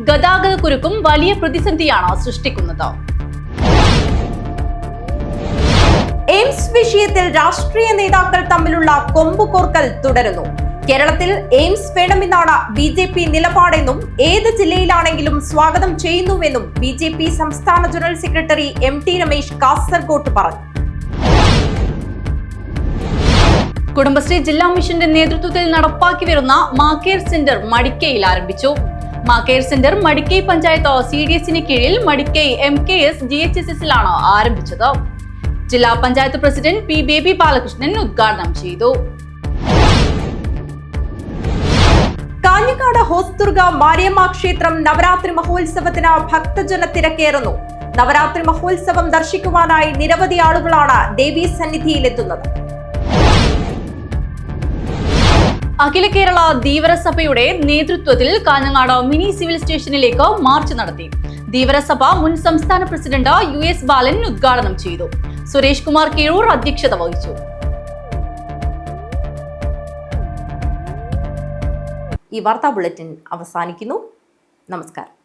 ഗതാഗത കുരുക്കും വലിയ പ്രതിസന്ധിയാണ് സൃഷ്ടിക്കുന്നത്. എയിംസ് വിഷയത്തിൽ രാഷ്ട്രീയ നേതാക്കൾ തമ്മിലുള്ള കൊമ്പുകോർക്കൽ തുടരുന്നു. കേരളത്തിൽ എയിംസ് വേണമെന്നാണ് BJP നിലപാടെന്നും ഏത് ജില്ലയിലാണെങ്കിലും സ്വാഗതം ചെയ്യുന്നുവെന്നും BJP സംസ്ഥാന general secretary MT Ramesh Kasaragod പറഞ്ഞു. കുടുംബശ്രീ ജില്ലാ മിഷന്റെ നേതൃത്വത്തിൽ നടപ്പാക്കി വരുന്ന മാക്കേർ സെന്റർ മടിക്കയിൽ ആരംഭിച്ചു. മാക്കേർ സെന്റർ മടിക്കൈ പഞ്ചായത്ത് CDSന് കീഴിൽ മടിക്കൈ MKS GHSSലാണ് ആരംഭിച്ചത്. ജില്ലാ panchayat president P. Baby Balakrishnan ഉദ്ഘാടനം ചെയ്തു. കാഞ്ഞങ്ങാട് ഹോസ്ദുർഗ മാരിയമ്മ ക്ഷേത്രം നവരാത്രി മഹോത്സവത്തിന് ഭക്തജന തിരക്കേറുന്നു. നവരാത്രി മഹോത്സവം ദർശിക്കുവാനായി നിരവധി ആളുകളാണ് ദേവീ സന്നിധിയിലെത്തുന്നത്. അഖില കേരള ധീവരസഭയുടെ നേതൃത്വത്തിൽ കാഞ്ഞങ്ങാട് മിനി സിവിൽ സ്റ്റേഷനിലേക്ക് മാർച്ച് നടത്തി. ധീവരസഭ മുൻ സംസ്ഥാന പ്രസിഡന്റ് US ബാലൻ ഉദ്ഘാടനം ചെയ്തു. സുരേഷ് കുമാർ കീഴൂർ അധ്യക്ഷത വഹിച്ചു. ഈ വാർത്താ ബുള്ളറ്റിൻ അവസാനിക്കുന്നു. നമസ്കാരം.